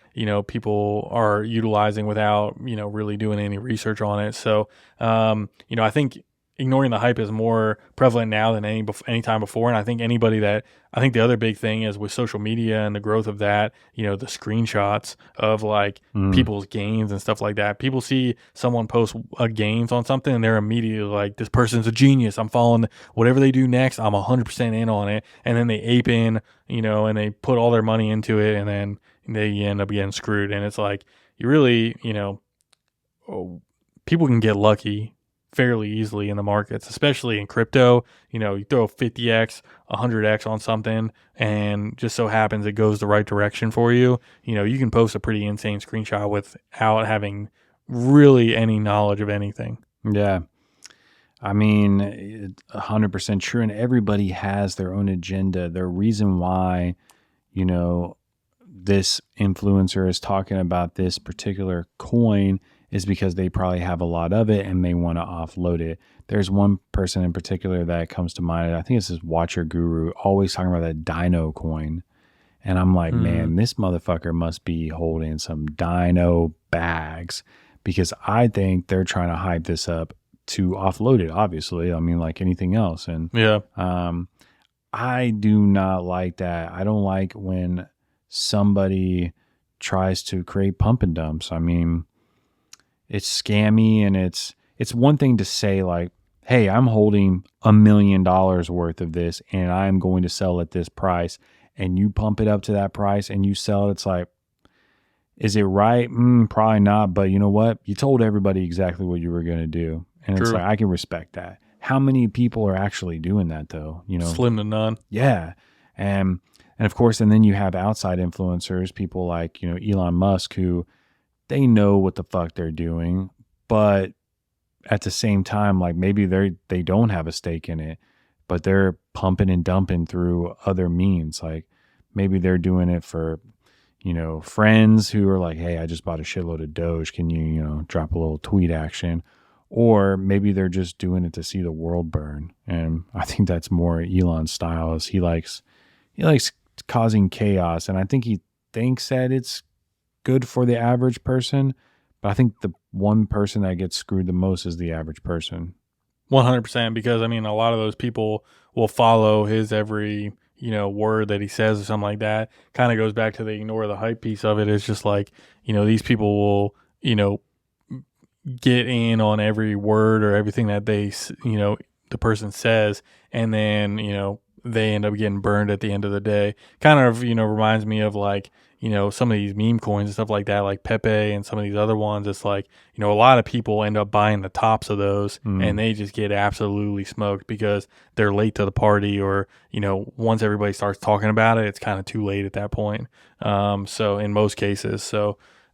people are utilizing without really doing any research on it. So I think ignoring the hype is more prevalent now than any time before. And I think the other big thing is with social media and the growth of that, the screenshots of like people's gains and stuff like that. People see someone post gains on something and they're immediately like, this person's a genius. I'm following whatever they do next. I'm 100% in on it. And then they ape in, and they put all their money into it, and then they end up getting screwed. And it's like, you really, people can get lucky fairly easily in the markets, especially in crypto. You throw 50x, 100x on something, and just so happens it goes the right direction for you. You can post a pretty insane screenshot without having really any knowledge of anything. Yeah. I mean, 100% true. And everybody has their own agenda. Their reason why, you know, this influencer is talking about this particular coin is because they probably have a lot of it and they want to offload it. There's one person in particular that comes to mind. I think it's this Watcher Guru, always talking about that Dino coin. And I'm like, Mm, man, this motherfucker must be holding some Dino bags because I think they're trying to hype this up to offload it, obviously. I mean, like anything else. And yeah, um, I do not like that. I don't like when somebody tries to create pump and dumps. I mean, it's scammy and it's one thing to say like, hey, I'm holding $1 million worth of this and I'm going to sell at this price, and you pump it up to that price and you sell it. It's like, is it right? Probably not. But you know what? You told everybody exactly what you were going to do. And it's true. like, I can respect that. How many people are actually doing that though? Slim to none. Yeah. And and of course, and then you have outside influencers, people like, Elon Musk, who they know what the fuck they're doing, but at the same time, like maybe they don't have a stake in it, but they're pumping and dumping through other means. Like maybe they're doing it for, friends who are like, hey, I just bought a shitload of Doge. Can you, drop a little tweet action? Or maybe they're just doing it to see the world burn. And I think that's more Elon's style, is he likes causing chaos. And I think he thinks that it's good for the average person, but I think the one person that gets screwed the most is the average person. 100%, because I mean a lot of those people will follow his every word that he says or something like that. Kind of goes back to the ignore the hype piece of it. It's just like these people will get in on every word or everything that the person says, and then they end up getting burned at the end of the day. Kind of reminds me of like some of these meme coins and stuff like that, like Pepe and some of these other ones. It's like a lot of people end up buying the tops of those, and Mm. they just get absolutely smoked because they're late to the party, or once everybody starts talking about it, it's kind of too late at that point. So in most cases,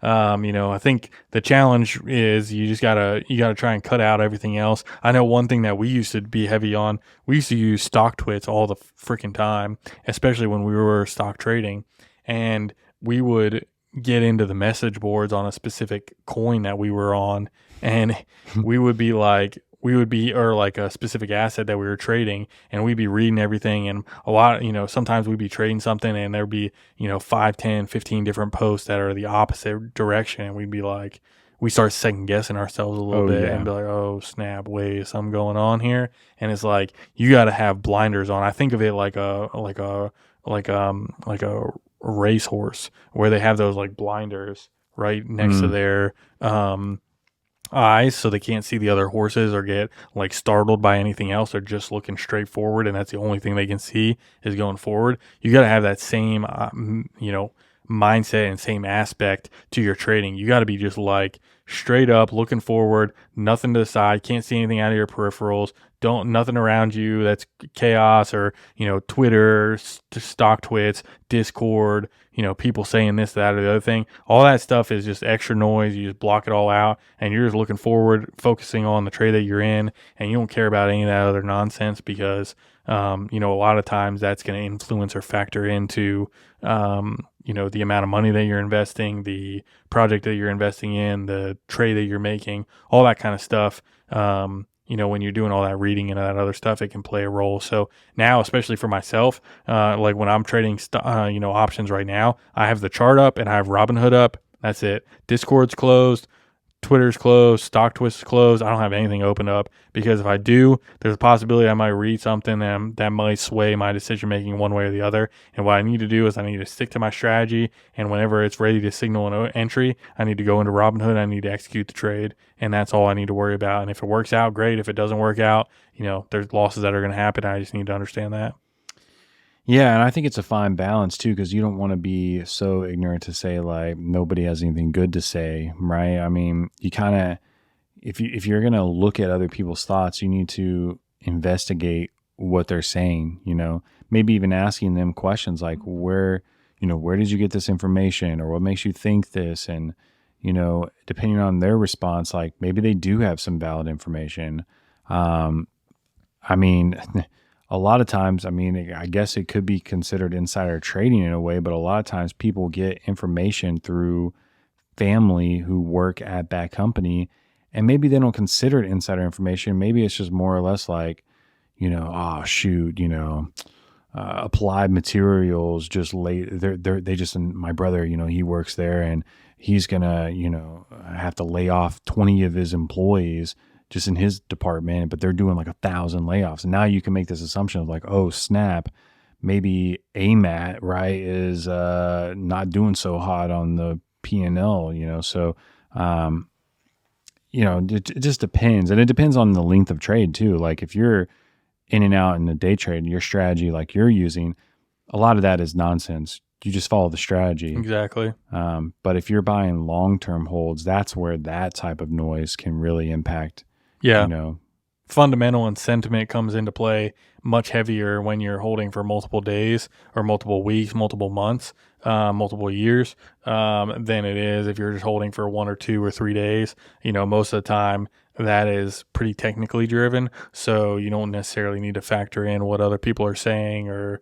I think the challenge is you gotta try and cut out everything else. I know one thing that we used to be heavy on. We used to use stock twits all the freaking time, especially when we were stock trading, and we would get into the message boards on a specific coin that we were on, and or like a specific asset that we were trading, and we'd be reading everything, and a lot, sometimes we'd be trading something and there'd be, 5, 10, 15 different posts that are the opposite direction. And we'd be like, we start second guessing ourselves a little Oh bit yeah. and be like, oh snap, wait, something going on here. And it's like, you got to have blinders on. I think of it like a racehorse, where they have those like blinders right next to Mm. their, eyes, so they can't see the other horses or get like startled by anything else. They're just looking straight forward, and that's the only thing they can see is going forward. You got to have that same mindset and same aspect to your trading. You got to be just like straight up looking forward, nothing to the side, can't see anything out of your peripherals, don't nothing around you that's chaos, or Twitter, stock twits, Discord, people saying this, that, or the other thing. All that stuff is just extra noise. You just block it all out, and you're just looking forward, focusing on the trade that you're in, and you don't care about any of that other nonsense, because a lot of times that's going to influence or factor into the amount of money that you're investing, the project that you're investing in, the trade that you're making, all that kind of stuff. When you're doing all that reading and that other stuff, it can play a role. So now, especially for myself, like when I'm trading, options right now, I have the chart up and I have Robinhood up. That's it. Discord's closed. Twitter's closed, stock twist closed. I don't have anything open up, because if I do, there's a possibility I might read something that might sway my decision making one way or the other. And what I need to do is I need to stick to my strategy. And whenever it's ready to signal an entry, I need to go into Robinhood. I need to execute the trade, and that's all I need to worry about. And if it works out, great. If it doesn't work out, there's losses that are going to happen. I just need to understand that. Yeah, and I think it's a fine balance too, because you don't want to be so ignorant to say like nobody has anything good to say, right? I mean, you kind of if you're gonna look at other people's thoughts, you need to investigate what they're saying. Maybe even asking them questions like where did you get this information, or what makes you think this, and depending on their response, like maybe they do have some valid information. Um, I mean, a lot of times, I mean, I guess it could be considered insider trading in a way, but a lot of times people get information through family who work at that company, and maybe they don't consider it insider information. Maybe it's just more or less like, oh shoot, applied materials just late. They just, my brother, he works there, and he's gonna, have to lay off 20 of his employees just in his department, but they're doing like 1,000 layoffs. And now you can make this assumption of like, oh snap, maybe AMAT, right, is not doing so hot on the P&L, So, it just depends. And it depends on the length of trade too. Like if you're in and out in the day trade, your strategy like you're using, a lot of that is nonsense. You just follow the strategy. Exactly. But if you're buying long-term holds, that's where that type of noise can really impact, Yeah. Fundamental and sentiment comes into play much heavier when you're holding for multiple days or multiple weeks, multiple months, multiple years, than it is if you're just holding for 1 or 2 or 3 days. Most of the time that is pretty technically driven. So you don't necessarily need to factor in what other people are saying or,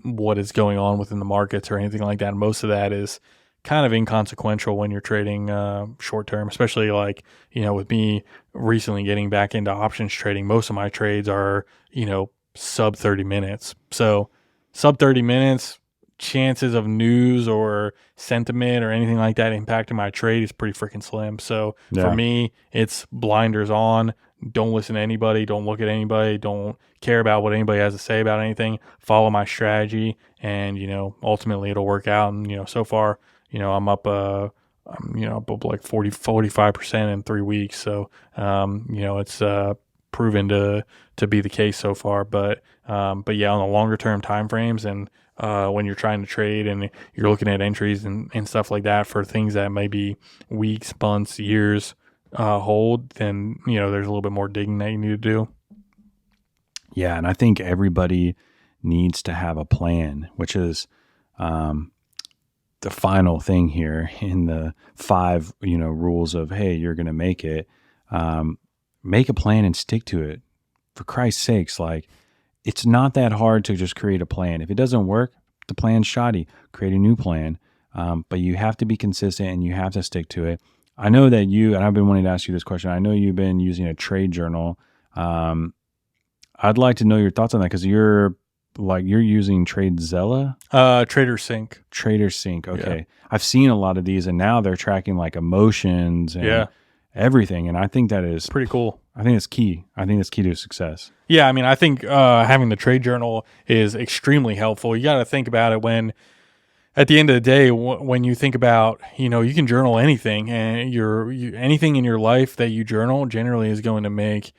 what is going on within the markets or anything like that. Most of that is kind of inconsequential when you're trading short term, especially like, with me recently getting back into options trading. Most of my trades are, sub 30 minutes. So sub 30 minutes, chances of news or sentiment or anything like that impacting my trade is pretty freaking slim. So for me, it's blinders on. Don't listen to anybody. Don't look at anybody. Don't care about what anybody has to say about anything. Follow my strategy, and ultimately it'll work out. And so far, I'm up. Up like 45% in 3 weeks. So it's proven to be the case so far. But yeah, on the longer term time frames, and when you're trying to trade and you're looking at entries and stuff like that for things that may be weeks, months, years hold, then there's a little bit more digging that you need to do. Yeah, and I think everybody needs to have a plan, which is the final thing here in the 5 rules of, hey, you're gonna make it. Make a plan and stick to it. For Christ's sakes, like, it's not that hard to just create a plan. If it doesn't work, the plan's shoddy. Create a new plan. But you have to be consistent and you have to stick to it. I know that and I've been wanting to ask you this question. I know you've been using a trade journal. I'd like to know your thoughts on that, because you're using TradeZella? TraderSync. Okay. Yeah. I've seen a lot of these, and now they're tracking like emotions and everything. And I think that is pretty cool. I think it's key. I think it's key to success. Yeah. I mean, I think having the trade journal is extremely helpful. You got to think about it when, at the end of the day, when you think about, you can journal anything, and anything in your life that you journal generally is going to make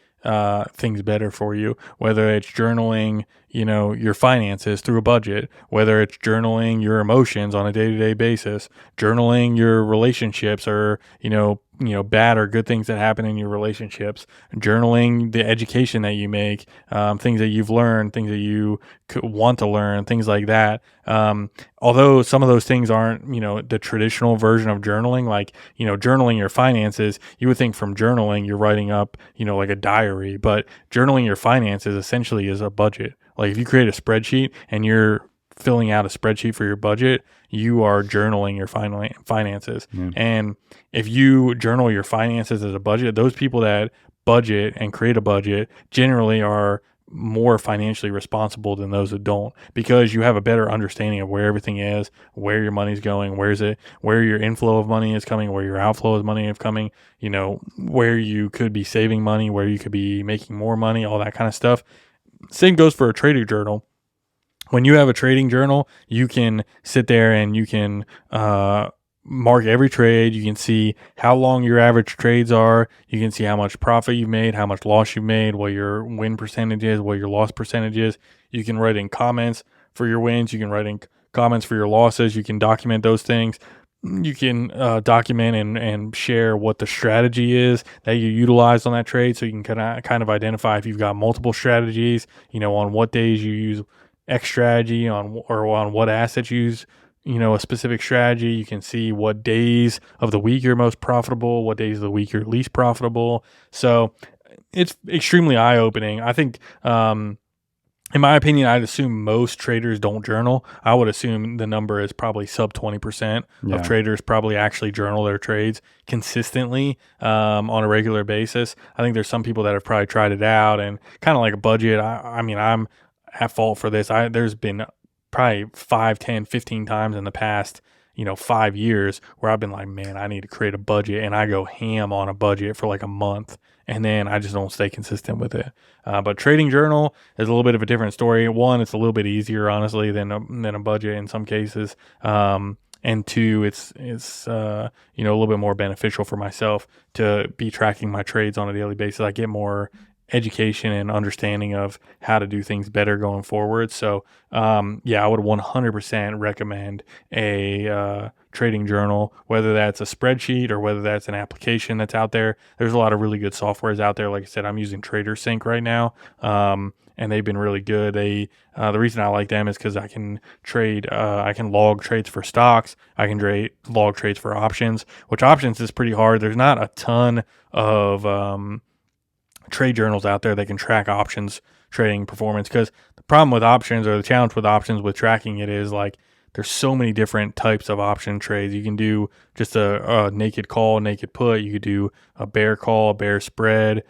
things better for you, whether it's journaling, your finances through a budget, whether it's journaling your emotions on a day-to-day basis, journaling your relationships, or, bad or good things that happen in your relationships, journaling the education that you make, things that you've learned, things that you want to learn, things like that. Although some of those things aren't, the traditional version of journaling, like, journaling your finances, you would think from journaling, you're writing up, like a diary, but journaling your finances essentially is a budget. Like if you create a spreadsheet and you're filling out a spreadsheet for your budget, you are journaling your finances. And if you journal your finances as a budget, those people that budget and create a budget generally are more financially responsible than those that don't, because you have a better understanding of where everything is, where your money's going, where your inflow of money is coming, where your outflow of money is coming, where you could be saving money, where you could be making more money, all that kind of stuff. Same goes for a trading journal. When you have a trading journal, you can sit there and you can mark every trade. You can see how long your average trades are. You can see how much profit you've made, how much loss you've made, what your win percentage is, what your loss percentage is. You can write in comments for your wins. You can write in comments for your losses. You can document those things. you can document and share what the strategy is that you utilize on that trade, so you can kind of identify if you've got multiple strategies, on what days you use X strategy, or on what assets you use, a specific strategy. You can see what days of the week you're most profitable, what days of the week you're least profitable. So it's extremely eye opening. I think, in my opinion, I'd assume most traders don't journal. I would assume the number is probably sub 20% of Yeah. traders probably actually journal their trades consistently, on a regular basis. I think there's some people that have probably tried it out and kind of like a budget. I mean, I'm at fault for this. There's been probably 5, 10, 15 times in the past, 5 years where I've been like, man, I need to create a budget, and I go ham on a budget for like a month, and then I just don't stay consistent with it. But trading journal is a little bit of a different story. One, it's a little bit easier, honestly, than a budget in some cases. And two, it's a little bit more beneficial for myself to be tracking my trades on a daily basis. I get more education and understanding of how to do things better going forward. So, yeah, I would 100% recommend a trading journal, whether that's a spreadsheet or whether that's an application that's out there. There's a lot of really good softwares out there. Like I said, I'm using TraderSync right now. And they've been really good. The reason I like them is because I can log trades for stocks. I can log trades for options, which options is pretty hard. There's not a ton of, trade journals out there that can track options trading performance, because the problem with options, or the challenge with options with tracking it, is like there's so many different types of option trades. You can do just a naked call, naked put. You could do a bear call, a bear spread,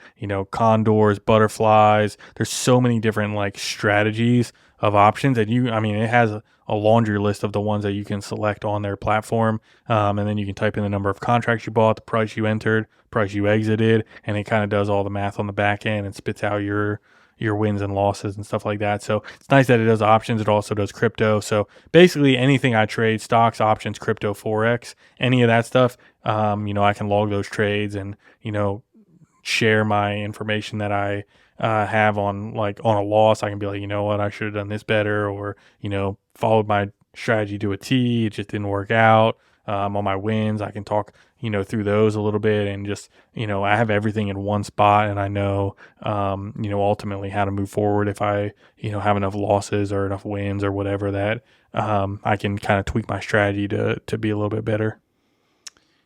condors, butterflies. There's so many different like strategies of options that it has a laundry list of the ones that you can select on their platform. And then you can type in the number of contracts you bought, the price you entered, price you exited, and it kind of does all the math on the back end and spits out your wins and losses and stuff like that. So it's nice that it does options. It also does crypto. So basically anything I trade, stocks, options, crypto, Forex, any of that stuff, I can log those trades and, share my information that I have on a loss. I can be like, you know what, I should have done this better, or, followed my strategy to a T. It just didn't work out. On my wins, I can talk, through those a little bit, and just, I have everything in one spot, and I know, ultimately how to move forward if I, have enough losses or enough wins or whatever, that I can kind of tweak my strategy to be a little bit better.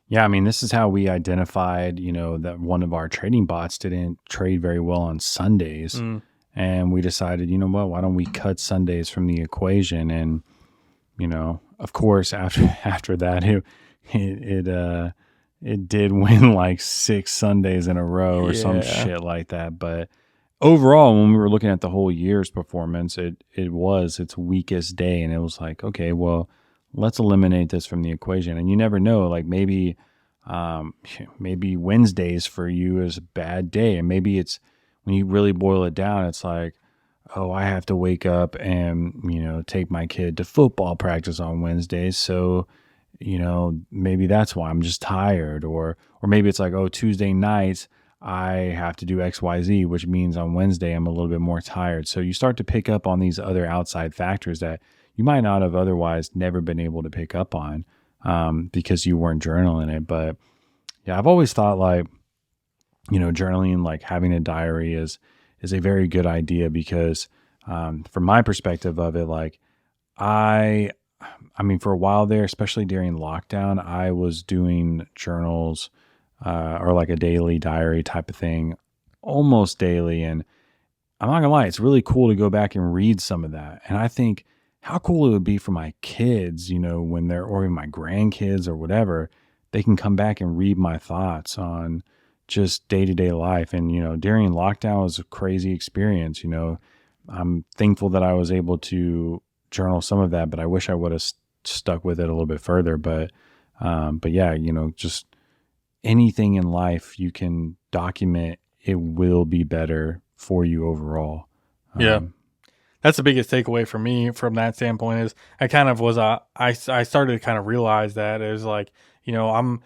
Yeah, I mean, this is how we identified, that one of our trading bots didn't trade very well on Sundays. Mm. And we decided, you know what, why don't we cut Sundays from the equation? And, of course, after that, it did win like 6 Sundays in a row or some Yeah. shit like that. But overall, when we were looking at the whole year's performance, it was its weakest day. And it was like, okay, well, let's eliminate this from the equation. And you never know, like maybe Wednesdays for you is a bad day. And maybe it's, when you really boil it down, it's like, oh, I have to wake up and, take my kid to football practice on Wednesdays. So, maybe that's why I'm just tired. Or maybe it's like, oh, Tuesday nights, I have to do XYZ, which means on Wednesday, I'm a little bit more tired. So you start to pick up on these other outside factors that you might not have otherwise never been able to pick up on, because you weren't journaling it. But yeah, I've always thought like, journaling, like having a diary is a very good idea, because from my perspective of it, like I mean, for a while there, especially during lockdown, I was doing journals, or like a daily diary type of thing almost daily. And I'm not gonna lie, it's really cool to go back and read some of that. And I think how cool it would be for my kids, when they're, or even my grandkids or whatever, they can come back and read my thoughts on just day to day life. And, during lockdown was a crazy experience. I'm thankful that I was able to journal some of that, but I wish I would have stuck with it a little bit further. But yeah, just anything in life you can document, it will be better for you overall. Yeah. That's the biggest takeaway for me from that standpoint, is I kind of was, I started to kind of realize that it was like, I'm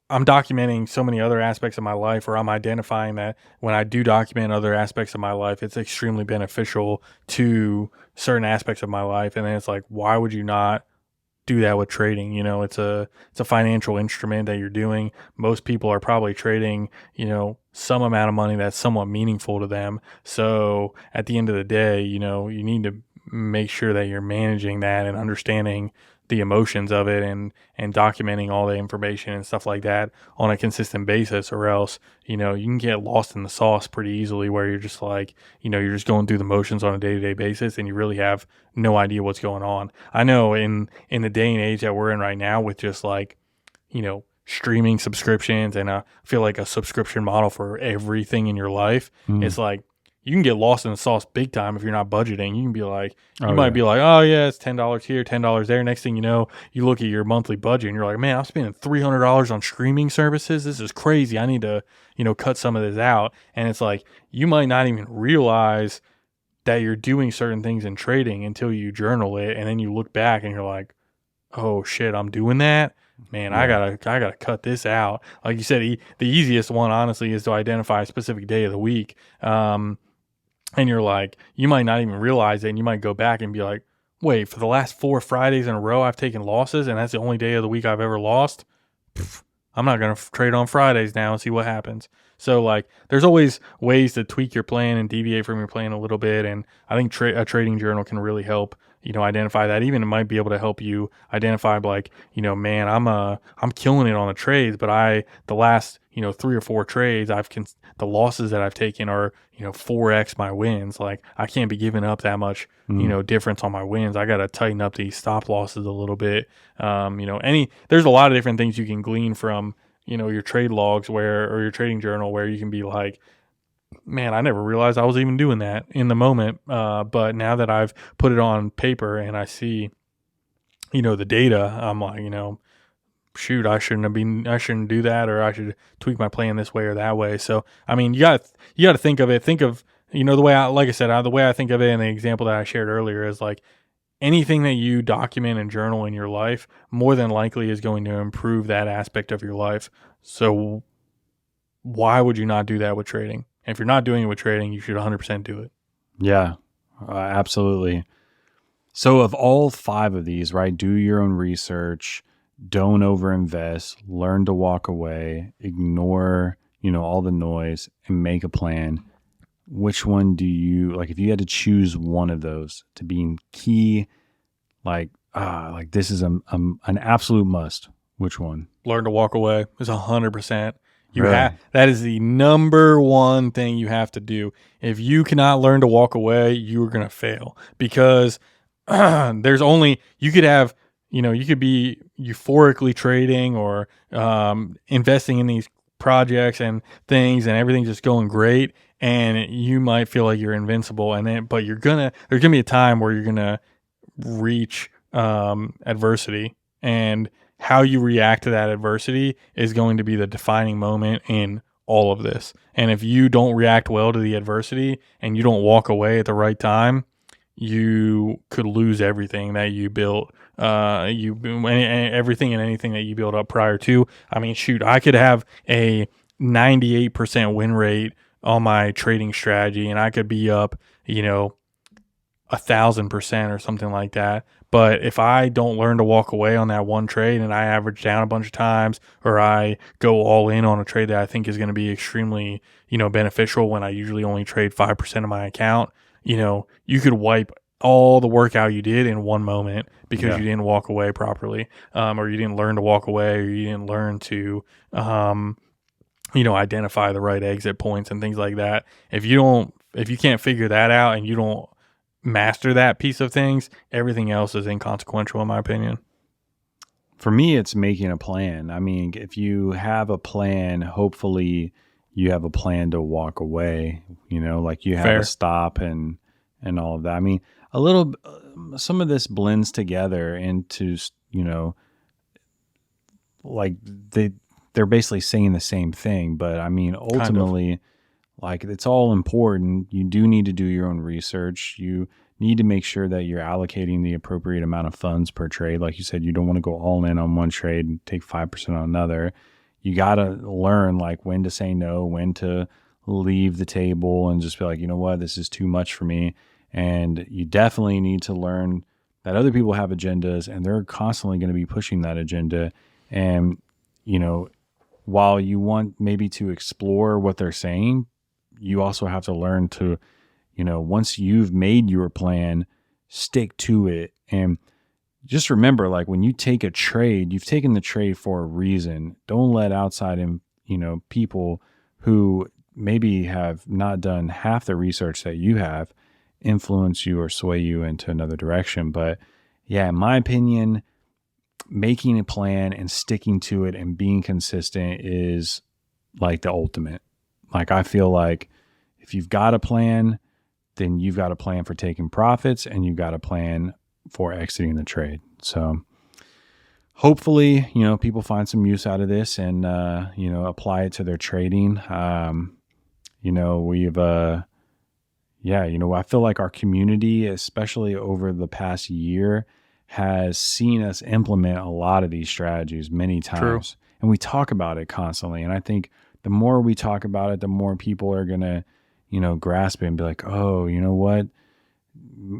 documenting so many other aspects of my life, or I'm identifying that when I do document other aspects of my life, it's extremely beneficial to certain aspects of my life. And then it's like, why would you not do that with trading. It's a financial instrument that you're doing. Most people are probably trading, some amount of money that's somewhat meaningful to them. So at the end of the day, you need to make sure that you're managing that and understanding the emotions of it, and documenting all the information and stuff like that on a consistent basis, or else, you can get lost in the sauce pretty easily, where you're just like, you're just going through the motions on a day-to-day basis, and you really have no idea what's going on. I know in the day and age that we're in right now, with just like, streaming subscriptions, and I feel like a subscription model for everything in your life, Mm. it's like you can get lost in the sauce big time if you're not budgeting. You can be like, you Oh might yeah. be like, oh yeah, it's $10 here, $10 there. Next thing you know, you look at your monthly budget and you're like, man, I'm spending $300 on streaming services. This is crazy. I need to, cut some of this out. And it's like, you might not even realize that you're doing certain things in trading until you journal it, and then you look back and you're like, oh shit, I'm doing that. Man, I Yeah. gotta cut this out. Like you said, the easiest one, honestly, is to identify a specific day of the week. And you're like, you might not even realize it, and you might go back and be like, wait, for the last 4 Fridays in a row, I've taken losses, and that's the only day of the week I've ever lost. I'm not going to trade on Fridays now and see what happens. So, like, there's always ways to tweak your plan and deviate from your plan a little bit. And I think a trading journal can really help, identify that. Even it might be able to help you identify, like, man, I'm killing it on the trades, but the last, 3 or 4 trades, the losses that I've taken are, 4x my wins. Like, I can't be giving up that much, Mm. difference on my wins. I got to tighten up these stop losses a little bit. There's a lot of different things you can glean from, your trade logs, or your trading journal, where you can be like, man, I never realized I was even doing that in the moment. But now that I've put it on paper and I see, the data, I'm like, shoot, I shouldn't do that, or I should tweak my plan this way or that way. So, I mean, you got to think of, the way like I said, the way I think of it, and the example that I shared earlier is like, anything that you document and journal in your life more than likely is going to improve that aspect of your life. So why would you not do that with trading? And if you're not doing it with trading, you should 100% do it. Yeah. Absolutely. So of all five of these, right? Do your own research. Don't overinvest. Learn to walk away. Ignore, all the noise, and make a plan. Which one do you like? If you had to choose one of those to be key, like this is an absolute must. Which one? Learn to walk away is 100%. Really? That is the number one thing you have to do. If you cannot learn to walk away, you're going to fail, because you could have, you could be euphorically trading, or investing in these projects and things, and everything's just going great, and you might feel like you're invincible, but there's gonna be a time where you're gonna reach adversity, and how you react to that adversity is going to be the defining moment in all of this. And if you don't react well to the adversity, and you don't walk away at the right time, you could lose everything that you built, everything and anything that you built up prior to. I mean, shoot, I could have a 98% win rate on my trading strategy, and I could be up, 1,000% or something like that. But if I don't learn to walk away on that one trade, and I average down a bunch of times, or I go all in on a trade that I think is going to be extremely, beneficial, when I usually only trade 5% of my account, you could wipe all the workout you did in one moment, because Yeah. you didn't walk away properly, or you didn't learn to walk away, or you didn't learn to, identify the right exit points and things like that. If you can't figure that out, and you don't master that piece of things, everything else is inconsequential, in my opinion. For me, it's making a plan. I mean, if you have a plan, hopefully you have a plan to walk away, like you have a Fair. stop and all of that. I mean, a little, some of this blends together into, like they're basically saying the same thing, but I mean, Kind of. ultimately, like it's all important. You do need to do your own research. You need to make sure that you're allocating the appropriate amount of funds per trade. Like you said, you don't want to go all in on one trade and take 5% on another. You got to learn like when to say no, when to leave the table and just be like, you know what, this is too much for me. And you definitely need to learn that other people have agendas and they're constantly going to be pushing that agenda. And, you know, while you want maybe to explore what they're saying, you also have to learn to, once you've made your plan, stick to it. And just remember, like when you take a trade, you've taken the trade for a reason. Don't let outside, people who maybe have not done half the research that you have influence you or sway you into another direction. But yeah, in my opinion, making a plan and sticking to it and being consistent is like the ultimate. Like I feel like if you've got a plan, then you've got a plan for taking profits and you've got a plan for exiting the trade. So hopefully, people find some use out of this and, apply it to their trading. I feel like our community, especially over the past year, has seen us implement a lot of these strategies many times. True. And we talk about it constantly. And I think the more we talk about it, the more people are going to, grasp it and be like, oh, you know what?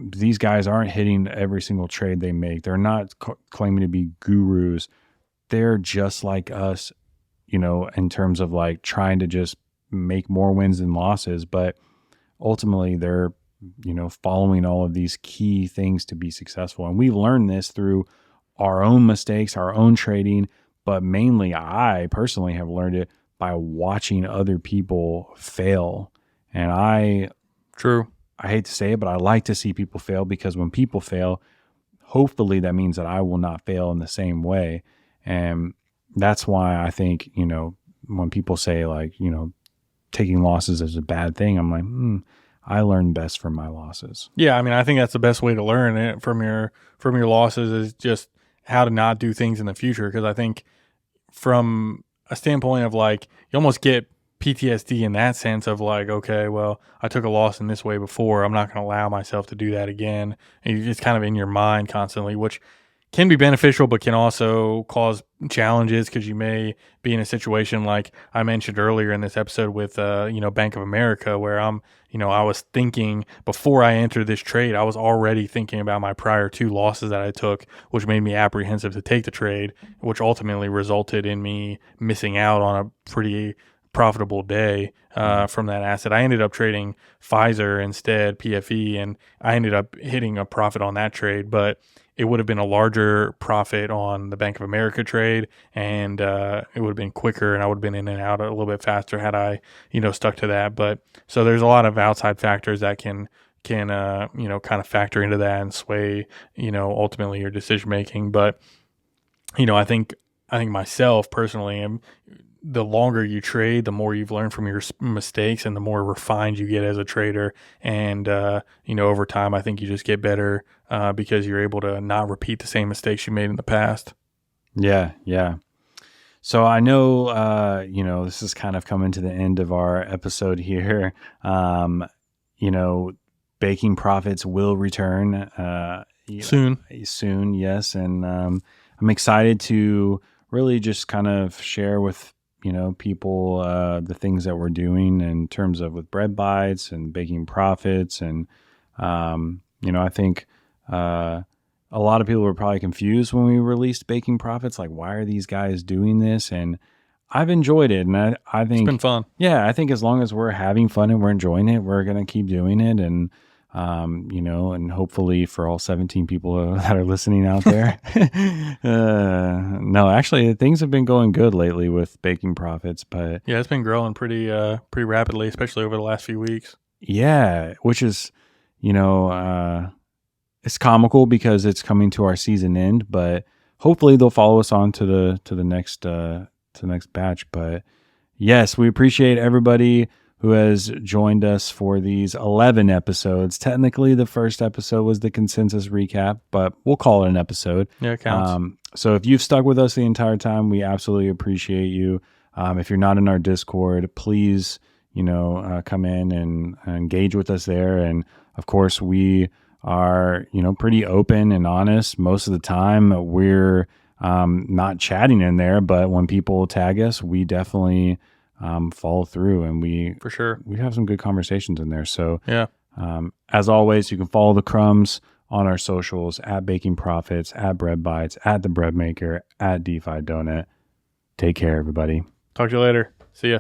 These guys aren't hitting every single trade they make. They're not claiming to be gurus. They're just like us, in terms of like trying to just make more wins than losses. But ultimately they're, following all of these key things to be successful. And we've learned this through our own mistakes, our own trading, but mainly I personally have learned it by watching other people fail. And I hate to say it, but I like to see people fail, because when people fail, hopefully that means that I will not fail in the same way. And that's why I think, when people say like, taking losses is a bad thing, I'm like, I learn best from my losses. Yeah, I mean, I think that's the best way to learn it from your losses, is just how to not do things in the future. Because I think from a standpoint of like, you almost get PTSD in that sense of like, okay, well, I took a loss in this way before. I'm not going to allow myself to do that again. And it's kind of in your mind constantly, which can be beneficial, but can also cause challenges, because you may be in a situation like I mentioned earlier in this episode with, Bank of America, where I was thinking before I entered this trade, I was already thinking about my prior two losses that I took, which made me apprehensive to take the trade, which ultimately resulted in me missing out on a pretty profitable day from that asset. I ended up trading Pfizer instead, PFE, and I ended up hitting a profit on that trade, but it would have been a larger profit on the Bank of America trade, and it would have been quicker, and I would have been in and out a little bit faster had I, stuck to that. But so there's a lot of outside factors that can kind of factor into that and sway, ultimately your decision making. But I think myself personally, the longer you trade, the more you've learned from your mistakes and the more refined you get as a trader. And, over time, I think you just get better because you're able to not repeat the same mistakes you made in the past. Yeah. Yeah. So I know, this is kind of coming to the end of our episode here. Baking profits will return soon. Yes. And I'm excited to really just kind of share with people, the things that we're doing in terms of with bread bites and baking profits. And, I think a lot of people were probably confused when we released baking profits. Like, why are these guys doing this? And I've enjoyed it. And I think it's been fun. Yeah. I think as long as we're having fun and we're enjoying it, we're going to keep doing it. And, and hopefully for all 17 people that are listening out there, no, actually things have been going good lately with baking profits, but yeah, it's been growing pretty rapidly, especially over the last few weeks. Yeah. Which is, it's comical because it's coming to our season end, but hopefully they'll follow us on to the next batch. But yes, we appreciate everybody who has joined us for these 11 episodes. Technically, the first episode was the consensus recap, but we'll call it an episode. Yeah, it counts. So if you've stuck with us the entire time, we absolutely appreciate you. If you're not in our Discord, please, come in and engage with us there. And of course, we are, pretty open and honest most of the time. We're not chatting in there, but when people tag us, we definitely follow through, and for sure we have some good conversations in there. So yeah, as always, you can follow the Crumbs on our socials at Baking Profits, at Bread Bites, at The Bread Maker, at DeFi Donut. Take care, everybody. Talk to you later. See ya.